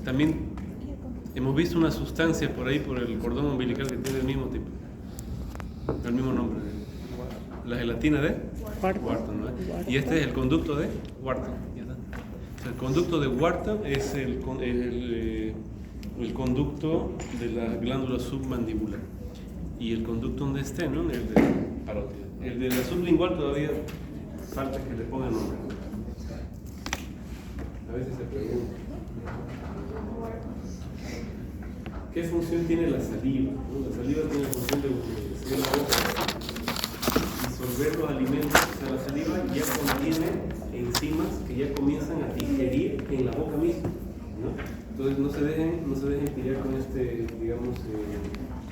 También hemos visto una sustancia por ahí, por el cordón umbilical, que tiene el mismo tipo, el mismo nombre. La gelatina de Wharton. Wharton, ¿no? Y este es el conducto de Wharton. Ya está. O sea, el conducto de Wharton es el conducto de la glándula submandibular. Y el conducto donde esté, ¿no? El de parótida. El de la sublingual todavía falta que le pongan nombre. A veces se pregunta. ¿Qué función tiene la saliva? ¿No? La saliva tiene la función de humedecer la boca, disolver los alimentos. O sea, la saliva ya contiene enzimas que ya comienzan a digerir en la boca misma, ¿no? Entonces no se dejen pillar con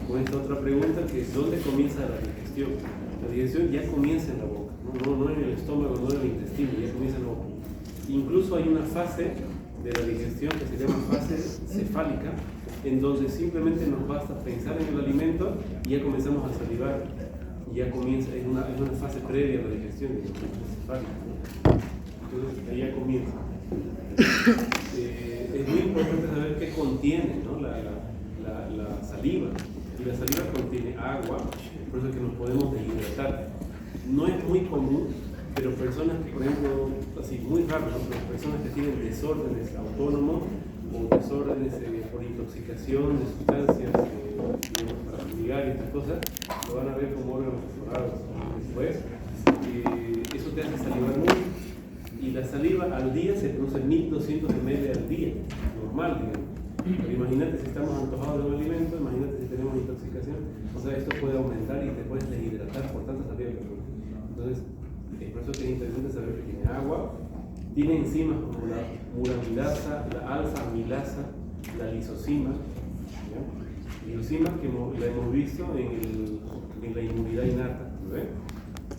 con esta otra pregunta, que es ¿dónde comienza la digestión? La digestión ya comienza en la boca, no en el estómago, no en el intestino, ya comienza en la boca. Incluso hay una fase de la digestión que se llama fase cefálica, en donde simplemente nos basta pensar en el alimento y ya comenzamos a salivar. Ya comienza, es una fase previa a la digestión, de la cefálica. Entonces ahí ya comienza. Es muy importante saber qué contiene, ¿no? la saliva. Y la saliva contiene agua, por eso es que nos podemos deshidratar. No es muy común, pero personas que, por ejemplo, así muy raro, ¿no? Pero personas que tienen desórdenes autónomos o desórdenes por intoxicación de sustancias para fumigar y estas cosas, lo van a ver como órganos perforados después. Eso te hace salivar mucho. Y la saliva al día se produce 1200 ml al día, normal, digamos. Pero imagínate si estamos antojados de un alimento, imagínate si tenemos intoxicación, o sea, esto puede aumentar y te puedes deshidratar por tanta saliva que produce. Entonces, es por eso que es interesante saber que tiene agua, tiene enzimas como la muramidasa, la alfa-amilasa, la lisocima, ¿ya? Lisocima que la hemos visto en la inmunidad innata, ¿no ven?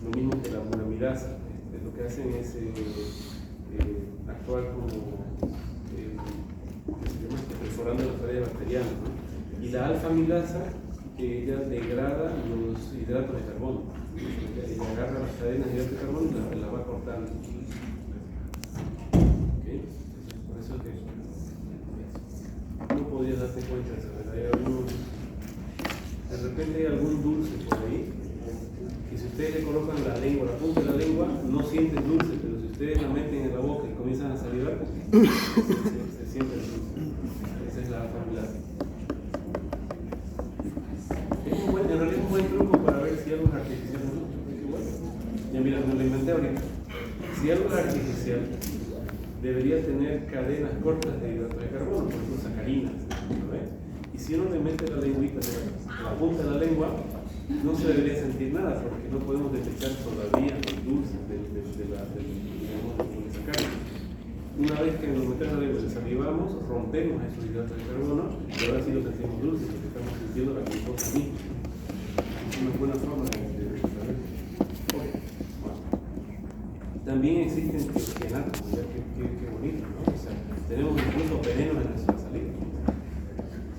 Lo mismo que la muramidasa, lo que hacen es actuar como perforando las paredes bacterianas, ¿no? Y la alfa-amilasa ella degrada los hidratos de carbono, ella agarra las cadenas de hidratos de carbono y las va cortando. ¿Okay? Por eso es que no podías darte cuenta de eso, ¿verdad? De repente hay algún dulce por ahí, y si ustedes le colocan la lengua, la punta de la lengua, no sienten dulce, pero si ustedes la meten en la boca y comienzan a salivar, se siente el dulce. Esa es la alfa-amilasa. En realidad es un buen truco para ver si algo es artificial o no. Ya mira, me lo inventé ahorita. Si algo es artificial, debería tener cadenas cortas de hidratos de carbono, por ejemplo, sacarinas, ¿no ves? Y si uno le mete la lengüita, la punta de la lengua, no se debería sentir nada, porque no podemos detectar todavía los dulces de sacarina. Una vez que nos metemos la lengua y salivamos, rompemos esos hidratos de carbono y ahora sí lo sentimos dulces, porque estamos sintiendo la glucosa misma. Es una buena forma de saber. Okay. Bueno. También existen tiocianatos, mira qué bonito, ¿no? O sea, tenemos incluso venenos en nuestra saliva.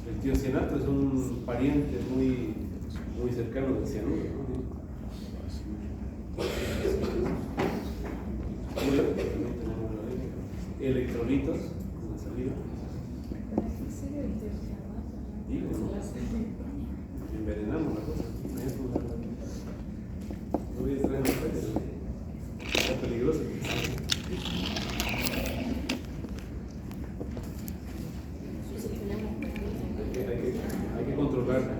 El tiocianato es un pariente muy cercano del cianuro, ¿no? Electrolitos en la saliva. Envenenamos la cosa. No voy a traer los peces. Está peligroso. Hay que controlarla.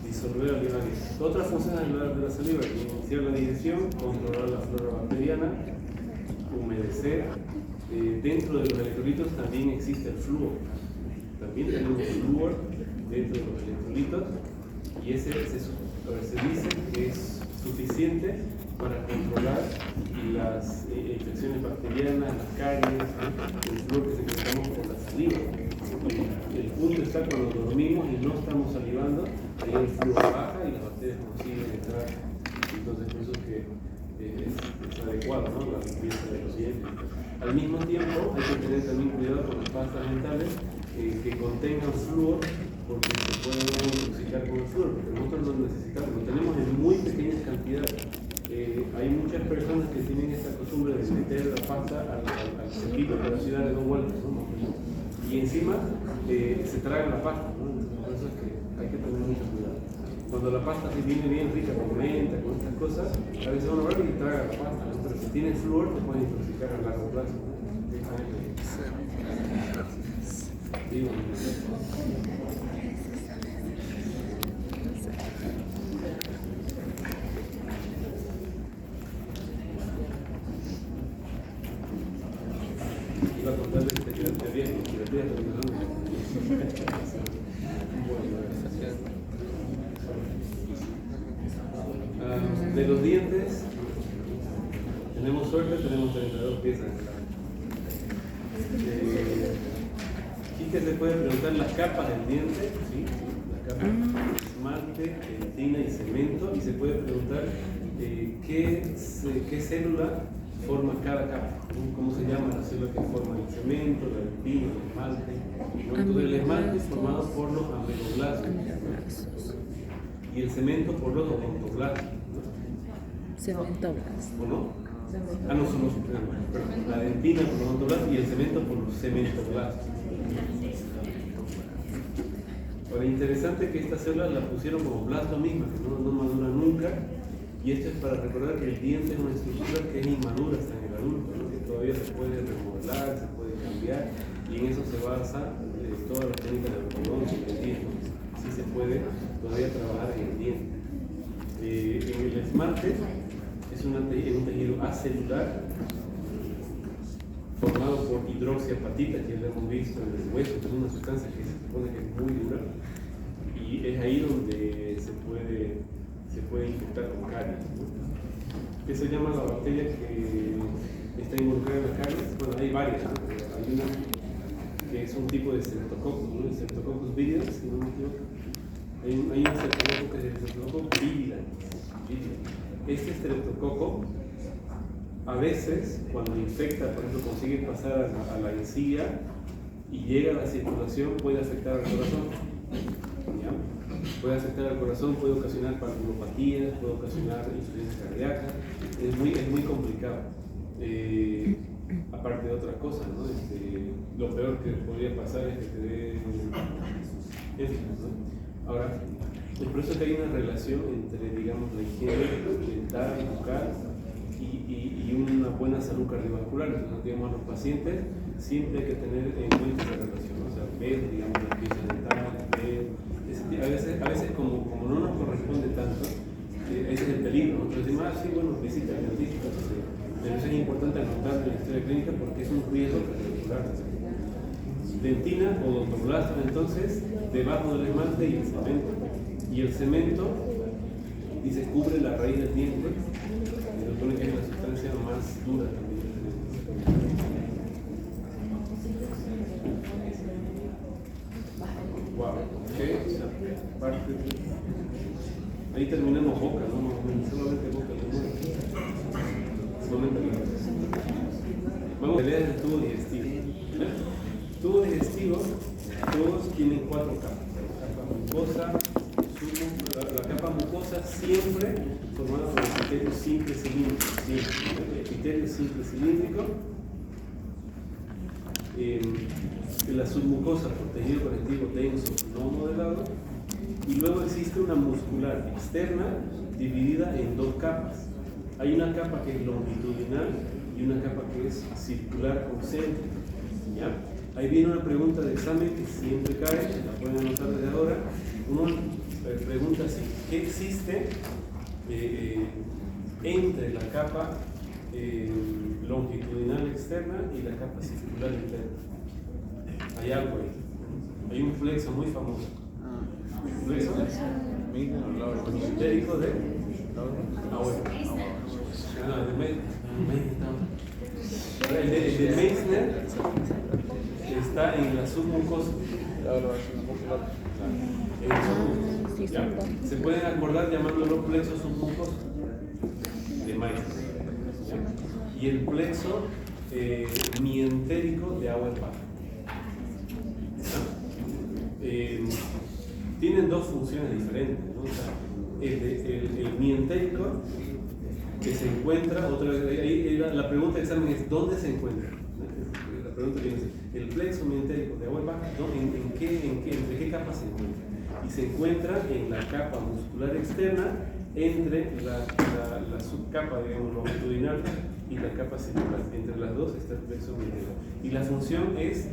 Disolver alimentos. Otra función de la saliva es iniciar la digestión, controlar la flora bacteriana, humedecer. Dentro de los electrolitos también existe el flúor. También tenemos flúor dentro de los electrolitos y ese se dice que es suficiente para controlar las infecciones bacterianas, las caries, el flúor que secretamos por la saliva. El punto está cuando dormimos y no estamos salivando, ahí el flúor baja y las bacterias consiguen entrar. Entonces por eso es que es adecuado, ¿no? La limpieza de los dientes. Al mismo tiempo hay que tener también cuidado con las pastas dentales que contengan flúor, porque se pueden intoxicar con el flúor, porque nosotros lo necesitamos, lo tenemos en muy pequeñas cantidades. Hay muchas personas que tienen esta costumbre de meter la pasta al cepillo para así darle dos vueltas, ¿no? Y encima se traga la pasta, ¿no? Por eso es que hay que tener mucho cuidado. Cuando la pasta se viene bien rica con menta, con estas cosas, a veces uno va y traga la pasta, ¿no? Pero si tienes flúor te puede intoxicar a largo plazo, ¿no? Digo, iba a contarles que te quedaste bien, que te quedaste de los dientes, tenemos suerte, tenemos 32 piezas. Aquí que se puede preguntar las capas del diente, ¿sí? La capa esmalte, dentina y cemento, y se puede preguntar qué célula forma cada capa, ¿no? ¿Cómo se llama la célula que forma el cemento, la dentina, el esmalte? ¿No? Entonces el esmalte es formado por los ameloblastos y el cemento por los odontoblastos. Cementoblastos. ¿O no? Ah, no, son los perdón, la dentina por los odontoblastos y el cemento por los cementoblastos. Ahora, interesante que esta célula la pusieron como blasto misma, que no madura nunca, y esto es para recordar que el diente es una estructura que es inmadura hasta en el adulto, ¿no? Que todavía se puede remodelar, se puede cambiar, y en eso se basa toda la técnica de ortodoncia del diente. Así se puede todavía trabajar en el diente. En el esmalte es un tejido acelular formado por hidroxiapatita, que ya lo hemos visto en el hueso, que es una sustancia que se supone que es muy dura, y es ahí donde se puede infectar con caries, ¿no? ¿Qué se llama la bacteria que está involucrada en la caries? Bueno, hay varias, ¿no? Hay una que es un tipo de Streptococcus, ¿no? El Streptococcus viridans, si no me equivoco. Hay un Streptococcus que es el Streptococcus viridans. Este Streptococo, a veces, cuando infecta, por ejemplo, consigue pasar a la encía y llega a la circulación, puede afectar al corazón. ¿Ya? Puede afectar al corazón, puede ocasionar particulopatías, puede ocasionar insuficiencia cardíaca. Es muy complicado. Aparte de otras cosas, ¿no? Lo peor que podría pasar es que te dé énfasis, ¿no? Ahora, es por eso que hay una relación entre, digamos, la higiene dental, bucal y una buena salud cardiovascular. Entonces, digamos, a los pacientes siempre hay que tener en cuenta esa relación, ¿no? O sea, ver, digamos, las piezas dentales, ver, a veces como no nos corresponde tanto, ese es el peligro, ¿no? Entonces decimos, sí, bueno, visita al dentista, pero eso es importante anotarlo en la historia clínica porque es un riesgo cardiovascular. Dentina o odontoblastos, entonces, debajo del esmalte y el cemento. Y el cemento, dice, cubre la raíz del diente, y se supone que es la sustancia más dura también del diente. Wow, ok, esa parte. Ahí terminamos boca, ¿no? Solamente boca, ¿no? Solamente la cabeza. Vamos a leer el tubo digestivo. El tubo digestivo, todos tienen 4 capas. Capa mucosa, la capa mucosa siempre formada por el epitelio simple cilíndrico, siempre. El epitelio simple cilíndrico, la submucosa por tejido conectivo denso no modelado, y luego existe una muscular externa dividida en 2 capas. Hay una capa que es longitudinal y una capa que es circular concéntrica. ¿Ya? Ahí viene una pregunta de examen que siempre cae, la pueden anotar desde ahora. Uno pregunta así: ¿qué existe entre la capa longitudinal externa y la capa circular interna? Hay algo ahí. Hay un flexo muy famoso. ¿Flexo? Esotérico de... El de Meissner está en la submucosa. ¿Ya? Se pueden acordar llamándolo plexo submucoso de Meissner. ¿Ya? Y el plexo mientérico de Auerbach. Tienen 2 funciones diferentes, ¿no? O sea, el mientérico que se encuentra, otra vez, ahí la pregunta de examen es ¿dónde se encuentra? La pregunta viene así: el plexo mientérico de Auerbach, ¿no? ¿Entre qué capas se encuentra? y se encuentra en la capa muscular externa entre la subcapa, digamos, longitudinal y la capa circular. Entre las dos está el plexo mitral. Y la función es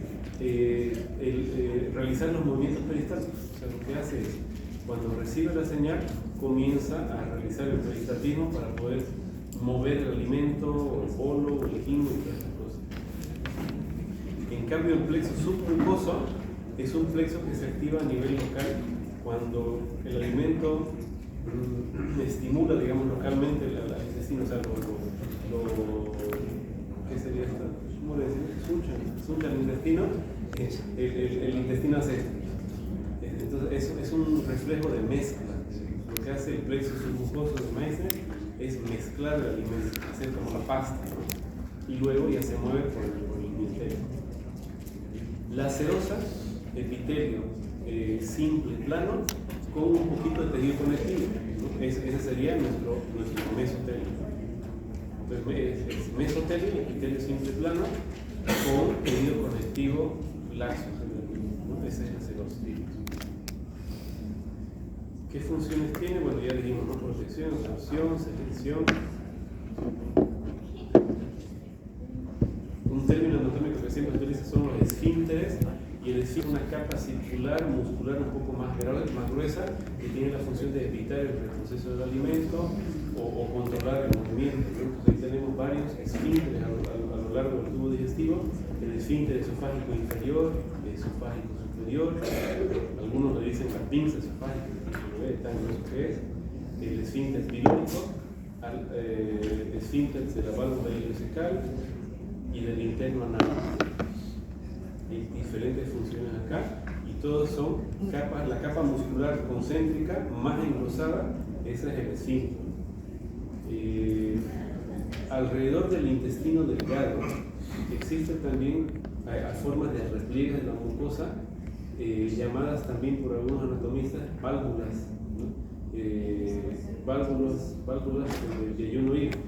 realizar los movimientos peristálticos. O sea, lo que hace es, cuando recibe la señal, comienza a realizar el peristaltismo para poder mover el alimento, o el bolo, o el quimo y todas esas cosas. En cambio, el plexo submucoso es un plexo que se activa a nivel local cuando el alimento estimula, digamos, localmente el intestino, o sea, ¿qué sería esto? ¿Cómo le decimos? Suncha el intestino, el intestino hace esto. Entonces, es un reflejo de mezcla. Lo que hace el plexo submucoso de Meissner es mezclar el alimento, hacer como la pasta, ¿no? Y luego ya se mueve por el ministerio. La serosa, epitelio simple, plano, con un poquito de tejido conectivo, ¿no? Ese sería nuestro mesotelio. Entonces, es mesotelio, epitelio simple, plano, con tejido conectivo laxo, ¿no? Esa es la serosa. ¿Qué funciones tiene? Bueno, ya dijimos, ¿no? Protección, absorción, selección. Un término anatómico que siempre se utiliza son los esfínteres, y el esfínter es una capa circular, muscular un poco más gruesa, que tiene la función de evitar el retroceso del alimento o controlar el movimiento. Entonces ahí tenemos varios esfínteres a lo largo del tubo digestivo: el esfínter esofágico inferior, el esofágico superior, algunos le dicen la pinza esofágica, tan grueso que es, el esfínter pilórico, esfínter de la válvula ileocecal y del interno anal. Hay diferentes funciones acá, y todos son capas. La capa muscular concéntrica más engrosada, esa es el esfínter. Alrededor del intestino delgado existen también formas de repliegue de la mucosa, llamadas también por algunos anatomistas válvulas, ¿no? Válvulas de Yayuno-Hiro,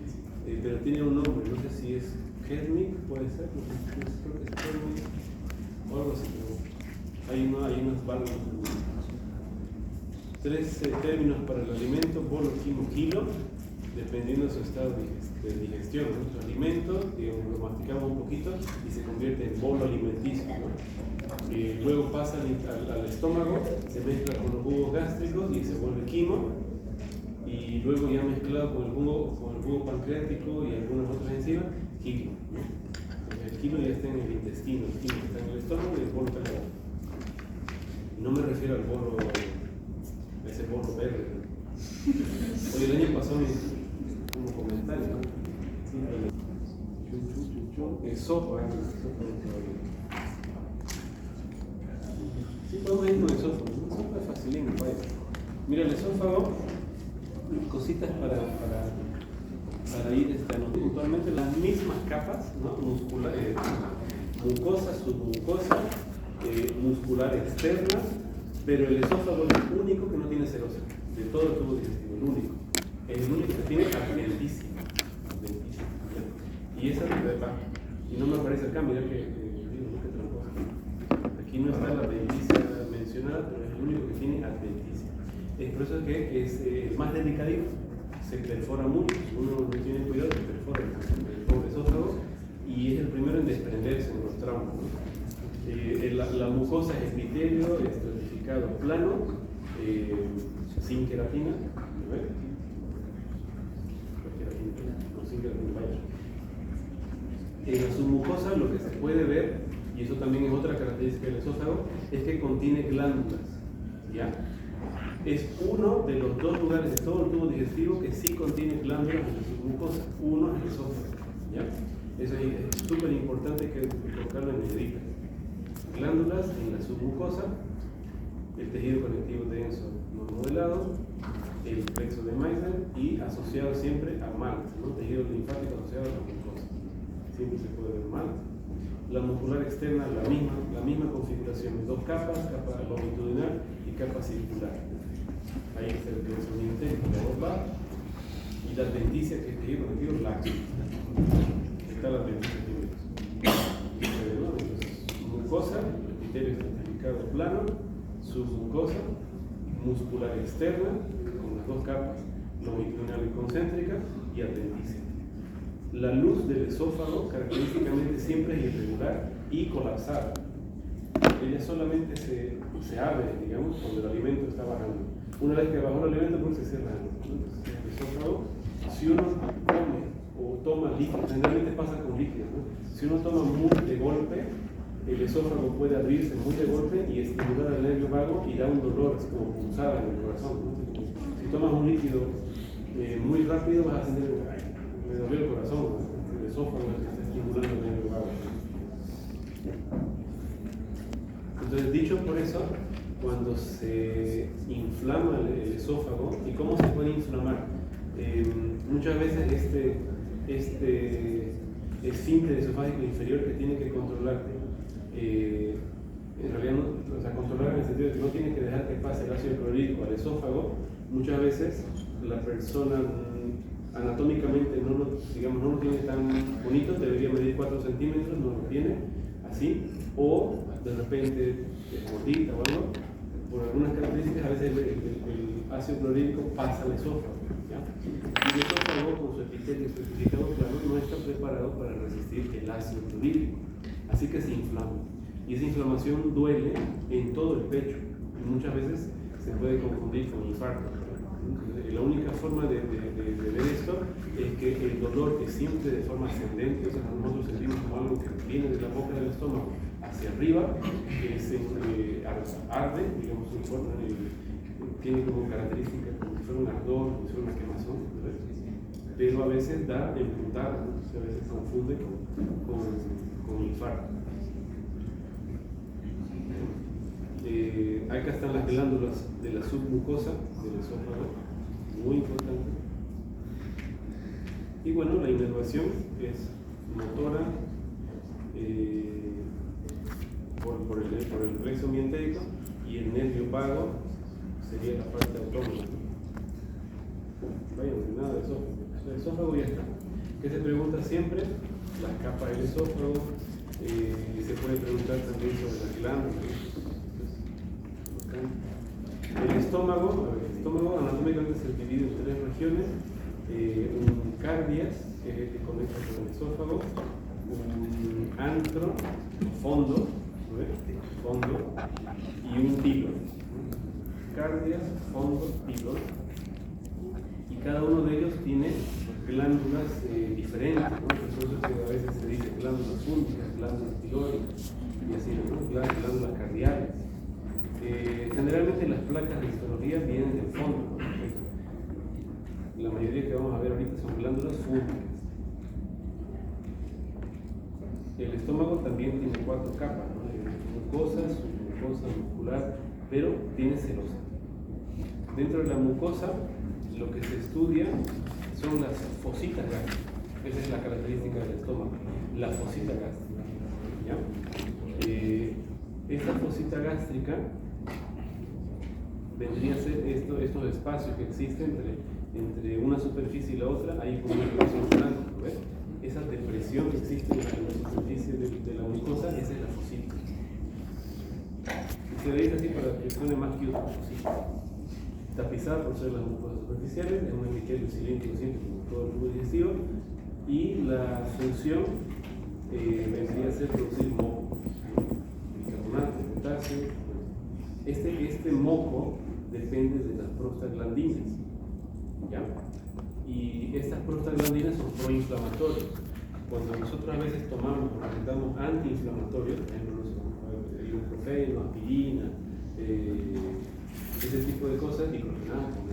pero tiene un nombre, no sé si es Hermit, puede ser, creo que es Hermit o algo así, pero hay unas válvulas. 3 términos para el alimento: bolo, quimo, kilo, dependiendo de su estado de digestión. Nuestro alimento, digamos, lo masticamos un poquito y se convierte en bolo alimenticio, ¿no? Luego pasa al estómago, se mezcla con los jugos gástricos y se vuelve quimo, y luego ya mezclado con el jugo pancreático y algunas otras enzimas, kilo, ¿no? El kilo ya está en el intestino, el kilo está en el estómago y el bolo está en la boca. No me refiero al bolo, ese bolo verde, ¿no? Hoy el año pasado como comentario, ¿no? Esófago. Sí, podemos ir con el esófago. El esófago es facilín, vaya. Mira, el esófago, cositas para ir anotando puntualmente las mismas capas, ¿no? Mucosa, submucosa, muscular externa, pero el esófago es el único que no tiene serosa de todo el tubo digestivo, el único. El único que tiene adventicia. Y esa es la de abajo. Y no me aparece acá, mira que qué tramposo. Aquí no está la adventicia mencionada, pero es el único que tiene adventicia. Es por eso que es más delicadito, se perfora mucho. Si uno no tiene cuidado, se perfora el pobre esófago, y es el primero en desprenderse en los traumas, ¿no? La mucosa es epitelio estratificado plano, sin queratina. En la submucosa lo que se puede ver, y eso también es otra característica del esófago, es que contiene glándulas, ¿ya? Es uno de los 2 lugares de todo el tubo digestivo que sí contiene glándulas en la submucosa. Uno es el esófago, ¿ya? Eso es súper importante que colocarlo en negrita. Glándulas en la submucosa, el tejido conectivo denso no modelado, el plexo de Meissner, y asociado siempre a MALT, ¿no? Tejido linfático asociado a la mucosa. Siempre se puede ver MALT. La muscular externa, la misma configuración: 2 capas, capa longitudinal y capa circular. Ahí está el plexo intestino, la bomba, y la adventicia, que es tejido conectivo laxo. Está la adventicia primero. Entonces, mucosa, epitelio estratificado plano, submucosa, muscular externa, con las dos capas, longitudinal y concéntrica, y adventicia. La luz del esófago característicamente siempre es irregular y colapsada. Ella solamente se abre, digamos, cuando el alimento está bajando. Una vez que bajó el alimento, pues se cierra. Entonces, el esófago, si uno come o toma líquidos, generalmente pasa con líquidos, ¿no? Si uno toma muy de golpe, el esófago puede abrirse muy de golpe y estimular el nervio vago y da un dolor, así como punzada en el corazón, ¿no? Si tomas un líquido muy rápido, vas a sentir, me dolió el corazón, ¿no? El esófago está estimulando el nervio vago. Entonces, dicho por eso, cuando se inflama el esófago, ¿y cómo se puede inflamar? Muchas veces este esfínter esofágico inferior que tiene que controlar, en realidad no, o sea, controlar en el sentido de que no tiene que dejar que pase el ácido clorhídrico al esófago. Muchas veces la persona anatómicamente no lo tiene tan bonito, debería medir 4 centímetros, no lo tiene así, o de repente es gordita o algo, por algunas características a veces el ácido clorhídrico pasa al esófago, ¿ya? Y el esófago con su epitelio especificado claro no está preparado para resistir el ácido clorhídrico, así que se inflama, y esa inflamación duele en todo el pecho y muchas veces se puede confundir con infarto. La única forma de ver esto es que el dolor es siempre de forma ascendente, o sea, nosotros sentimos como algo que viene de la boca del estómago hacia arriba, que se arde, digamos, tiene como característica como si fuera un ardor, como si fuera una quemazón, ¿verdad? Pero a veces da en puntada, ¿no? O sea, a veces confunde con infarto. Acá están las glándulas de la submucosa del esófago, muy importante. Y bueno, la inervación es motora por el plexo mientérico, y el nervio vago sería la parte autónoma. Vaya, nada de esófago. El esófago ya está. ¿Qué se pregunta siempre? La capa del esófago. Se puede preguntar también sobre las glándulas. El estómago anatómicamente se divide en 3 regiones: un cardias, que es el que conecta con el esófago, un antro, fondo, y un pílor. Cardias, fondo, pílor. Y cada uno de ellos tiene glándulas diferentes, ¿no? Entonces a veces se dice glándulas únicas, glándulas pilóricas, y así, ¿no? Glándulas cardiales. Generalmente las placas de histología vienen del fondo, ¿no? La mayoría que vamos a ver ahorita son glándulas fúngicas. El estómago también tiene 4 capas, ¿no? Mucosa, submucosa, muscular, pero tiene serosa. Dentro de la mucosa, lo que se estudia son las fositas gástricas. Esa es la característica del estómago, la fosita gástrica, ¿ya? Esta fosita gástrica vendría a ser estos espacios que existen entre una superficie y la otra. Hay como una depresión blanca, ¿ves? Esa depresión que existe en la superficie de la mucosa, esa es la fosita. Y se le dice así para que suene más que una fosita. Tapizada por ser las mucosas superficiales, es un epitelio cilíndrico simple como todo el tubo digestivo, y la función vendría a ser producir moco, bicarbonato, potasio. Este moco depende de las prostaglandinas, ¿ya? Y estas prostaglandinas son proinflamatorias. Cuando nosotros a veces tomamos o recetamos antiinflamatorios, por ejemplo, ibuprofeno, aspirina, ese tipo de cosas, diclofenaco,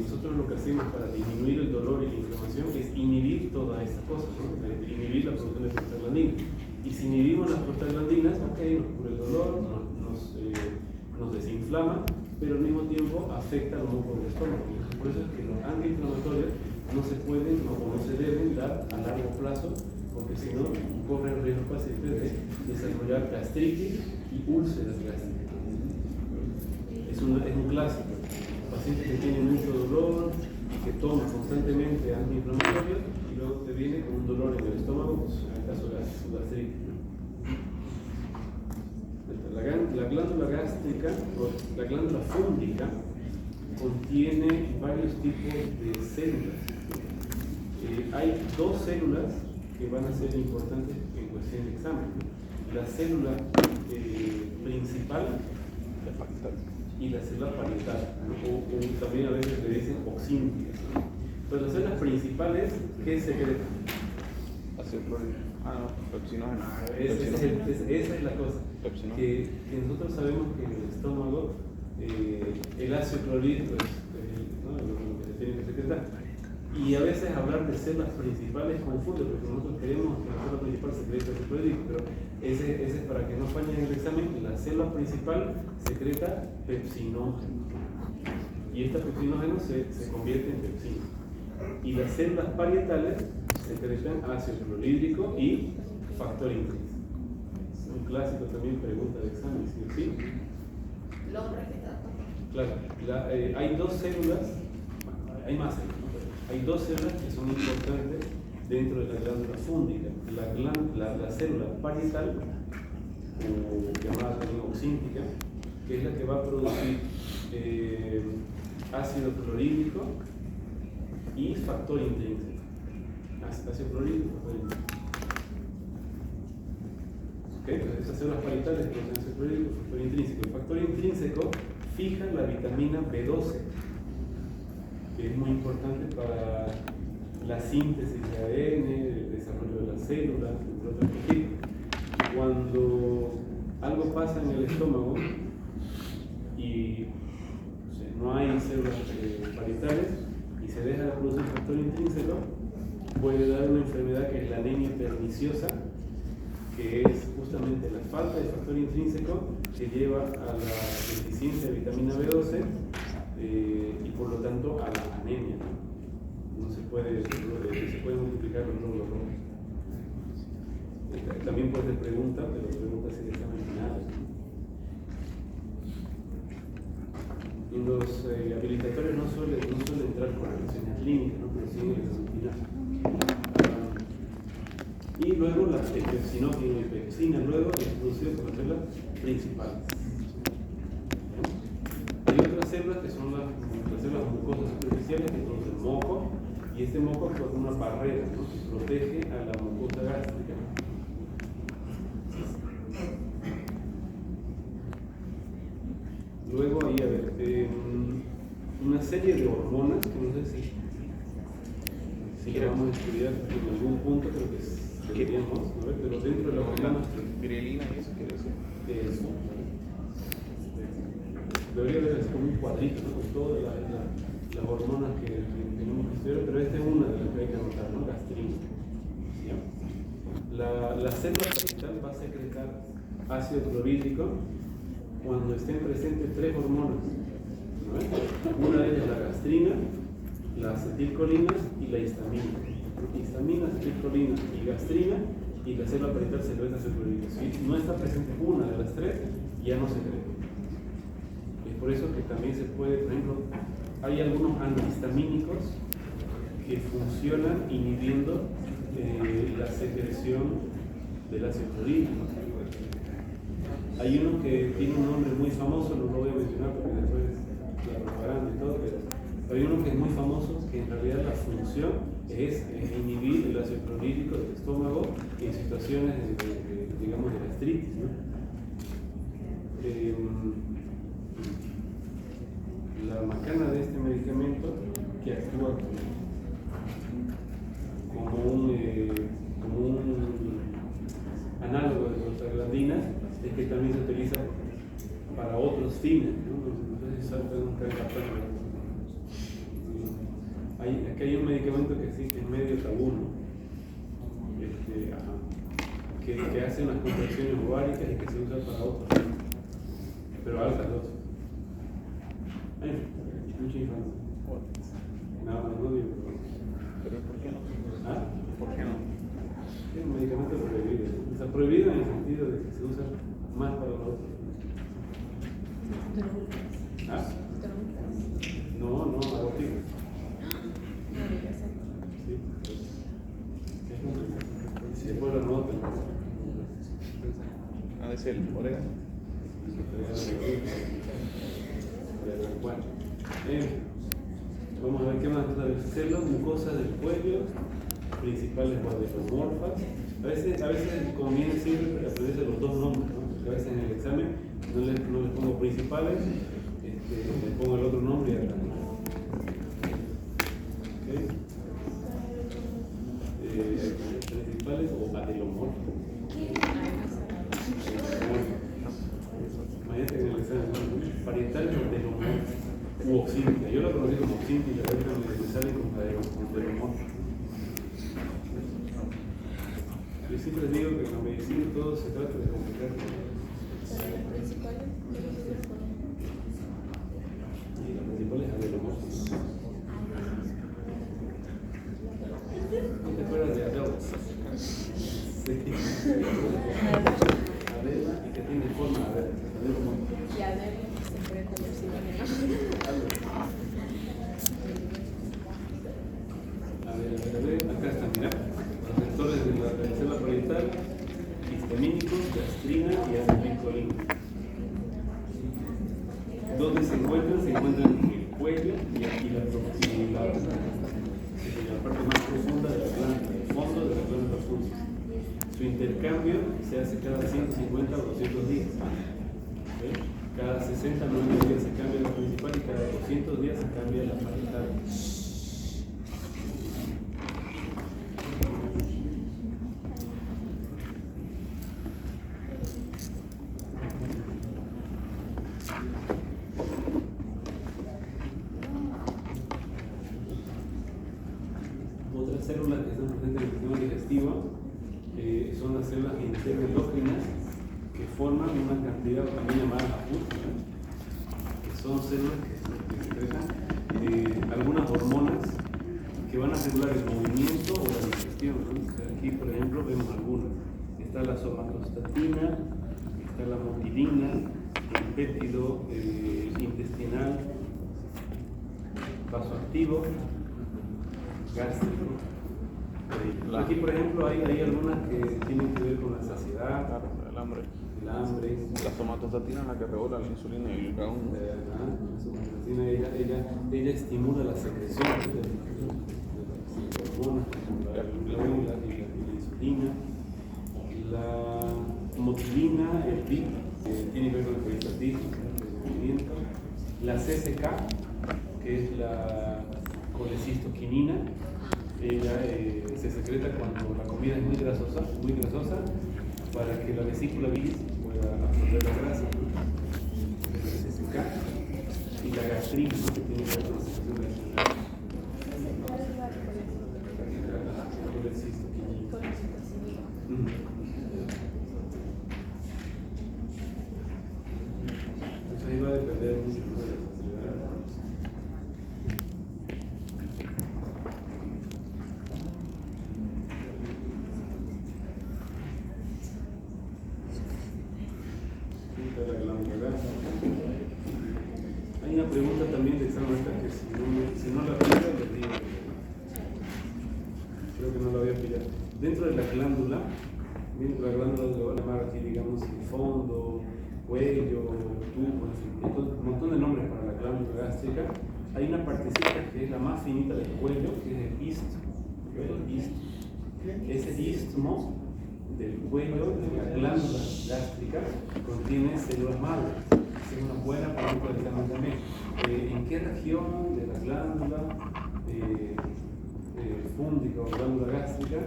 nosotros lo que hacemos para disminuir el dolor y la inflamación es inhibir todas estas cosas, ¿no? Inhibir la producción de prostaglandinas. Y si inhibimos las prostaglandinas, ok, nos cura el dolor, nos desinflama, pero al mismo tiempo afecta al moco del estómago. Por eso es que los antiinflamatorios no se pueden o no se deben dar a largo plazo, porque si no, corre el riesgo paciente de desarrollar gastritis y úlceras gástricas. Es un clásico. Pacientes que tienen mucho dolor y que toman constantemente antiinflamatorios y luego te viene con un dolor en el estómago, pues en el caso de su gastritis. La la glándula gástrica, o la glándula fúngica, contiene varios tipos de células. Hay dos células que van a ser importantes en cuestión de examen. La célula principal y la célula parietal, o también a veces le dicen oxínticas. Pero las células principales, ¿qué secretan? Ácido clorhídrico. No, pepsinógeno. Esa es la cosa. Pepsinógeno. Que nosotros sabemos que en el estómago el ácido clorhídrico es ¿no? lo que se tiene que secretar. Y a veces hablar de células principales confunde, porque nosotros queremos que la célula principal secrete ácido clorhídrico, pero ese es para que no fallen en el examen. La célula principal secreta pepsinógeno. Y este pepsinógeno se convierte en pepsina. Y las células parietales secretan ácido clorhídrico y factor intrínseco. Un clásico también, pregunta de examen, ¿sí o sí? Claro, hay dos células, hay más células, ¿no? Hay dos células que son importantes dentro de la glándula fúngica. La célula parietal, o llamada también oxíntica, que es la que va a producir ácido clorhídrico y factor intrínseco. Ácido clorhídrico y factor intrínseco. Okay, entonces esas células parietales producen ácido clorhídrico y factor intrínseco. El factor intrínseco fija la vitamina B12, que es muy importante para la síntesis de ADN, el desarrollo de las células, entre otras cosas. Cuando algo pasa en el estómago y no hay células parietales y se deja de producir factor intrínseco, puede dar una enfermedad que es la anemia perniciosa, que es justamente la falta de factor intrínseco que lleva a la deficiencia de vitamina B12 y por lo tanto a la anemia. No se puede multiplicar los glóbulos rojos. También puede ser pregunta, pero pregunta si el examen final. En los habilitatorios no suele entrar con relaciones clínicas, ¿no? Pero sí en el examen final. Y luego la pepsinógeno y pepsina luego es producido por las células principales. Hay otras células que son las células mucosas superficiales que producen moco, y este moco forma una barrera, ¿no? Que protege a la mucosa gástrica. Luego ahí a ver una serie de hormonas que no sé si lo vamos a estudiar en algún punto, creo que deberíamos, ¿no? Pero dentro de la hormona Virelina y eso quiere decir. eso. Debería haber así como un cuadrito, ¿no? Con todas las hormonas que tenemos que estudiar, pero esta es una de las que hay que anotar, ¿no? Gastrina. ¿Sí? La célula parietal va a secretar ácido clorhídrico cuando estén presentes tres hormonas, ¿no? Una es la gastrina, la acetilcolina y la histamina. Histamina, acetilcolina y gastrina, y la célula parietal secreta ácido clorhídrico. Si no está presente una de las tres, ya no secreta. Es por eso que también se puede, por ejemplo, hay algunos antihistamínicos que funcionan inhibiendo la secreción del ácido clorhídrico. Hay uno que tiene un nombre muy famoso, no lo voy a mencionar porque después la propaganda y todo, pero hay uno que es muy famoso, que en realidad la función es inhibir el ácido clorhídrico del estómago en situaciones digamos, de gastritis, ¿no? La macana de este medicamento, que actúa como un análogo de prostaglandinas, es que también se utiliza para otros fines, ¿no? Entonces salta nunca en la pena. Aquí hay un medicamento que existe en medio tabú, ¿no? Que hace unas contracciones ováricas y que se usa para otros fines, pero altas dosis. Hay mucha infancia. No digo. ¿Pero por qué no? ¿Ah? ¿Por qué no? Es un medicamento prohibido. Está prohibido en el sentido de que se usa más para los otros. ¿Ah? No, abortivo. Sí. Después lo notan. Es el orégano. Vamos a ver qué más. Células mucosas del cuello, principales guadelomorfas. A veces conviene siempre aprenderse los dos nombres, ¿no? Porque a veces en el examen no les pongo principales, les pongo el otro nombre y acá. ¿Okay? Principales o adelomorfas. Imagínate en el examen, ¿no? Parietales o adelomorfas. U oxíntica. Yo la conocí como oxíntica, ahorita me sale como adelomorfas. Yo siempre digo que en la medicina todo se trata de complicar. Las principales, Y las principales adelomorfas. ¿No te acuerdas de Adela? Sí. Adela y que tiene forma de Adela. y Adele se puede convertir en A ver, acá está, mira. Los sectores de la célula parietal, histamínicos, gastrina y acetilcolina. ¿Dónde se encuentran? Se encuentran en el cuello y aquí la parte más profunda de la planta, el fondo de la planta profunda. Su intercambio se hace cada 150 o 200 días. ¿Okay? Cada 60 o 90 días se cambia la principal y cada 200 días se cambia la parietal. Otras células que están presentes en el sistema digestivo son las células interendócrinas que forman una cantidad también llamada apústica, que son células que secretan algunas hormonas que van a regular el movimiento o la digestión, ¿no? Aquí, por ejemplo, vemos algunas. Está la somatostatina, está la motilina, el péptido intestinal, vasoactivo, gástrico. Aquí, por ejemplo, hay algunas que tienen que ver con la saciedad, Claro, el hambre. el hambre. La somatostatina es la que regula la insulina y el glucagón. La somatostatina, ella estimula la secreción de las hormonas como la glucagón y la insulina. La motilina, el PIC, tiene que ver con el peristaltismo, el movimiento. La CCK, que es la colecistoquinina, ella se secreta cuando la comida es muy grasosa, para que la vesícula bilis pueda absorber la grasa. La CCK. Y la gastrina, que tiene que ver con la secreción de la colecistoquinina. Entonces ahí va a depender mucho de la saciedad. Hay una pregunta también de examen que si no la pillo, les digo. Creo que no la voy a pillar. Dentro de la glándula lo van a llamar aquí, digamos, el fondo, cuello, tubo, un montón de nombres para la glándula gástrica. Hay una partecita que es la más finita del cuello, que es el istmo. El istmo. Ese istmo del cuello, de la glándula gástrica, contiene células madres. Es una buena pregunta del examen también. ¿En qué región de la glándula fúndica o glándula gástrica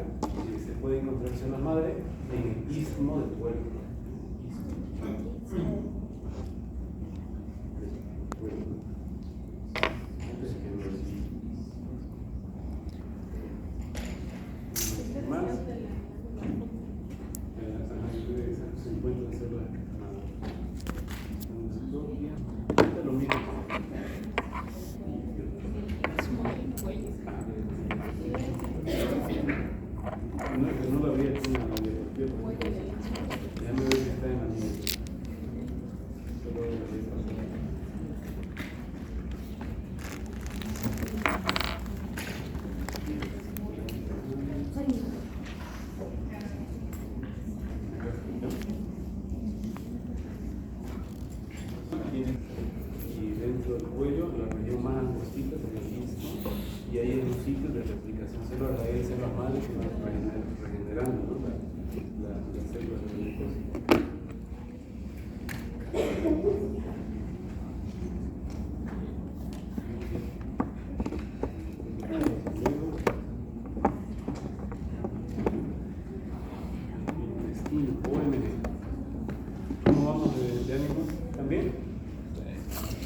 se puede encontrar células madres? En el istmo del cuello. Más. Se encuentran células madres. Lo mismo. No lo habría hecho en la biología. Déjame ver si está en la mía.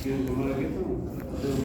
¿Quieren tomar reggaetón?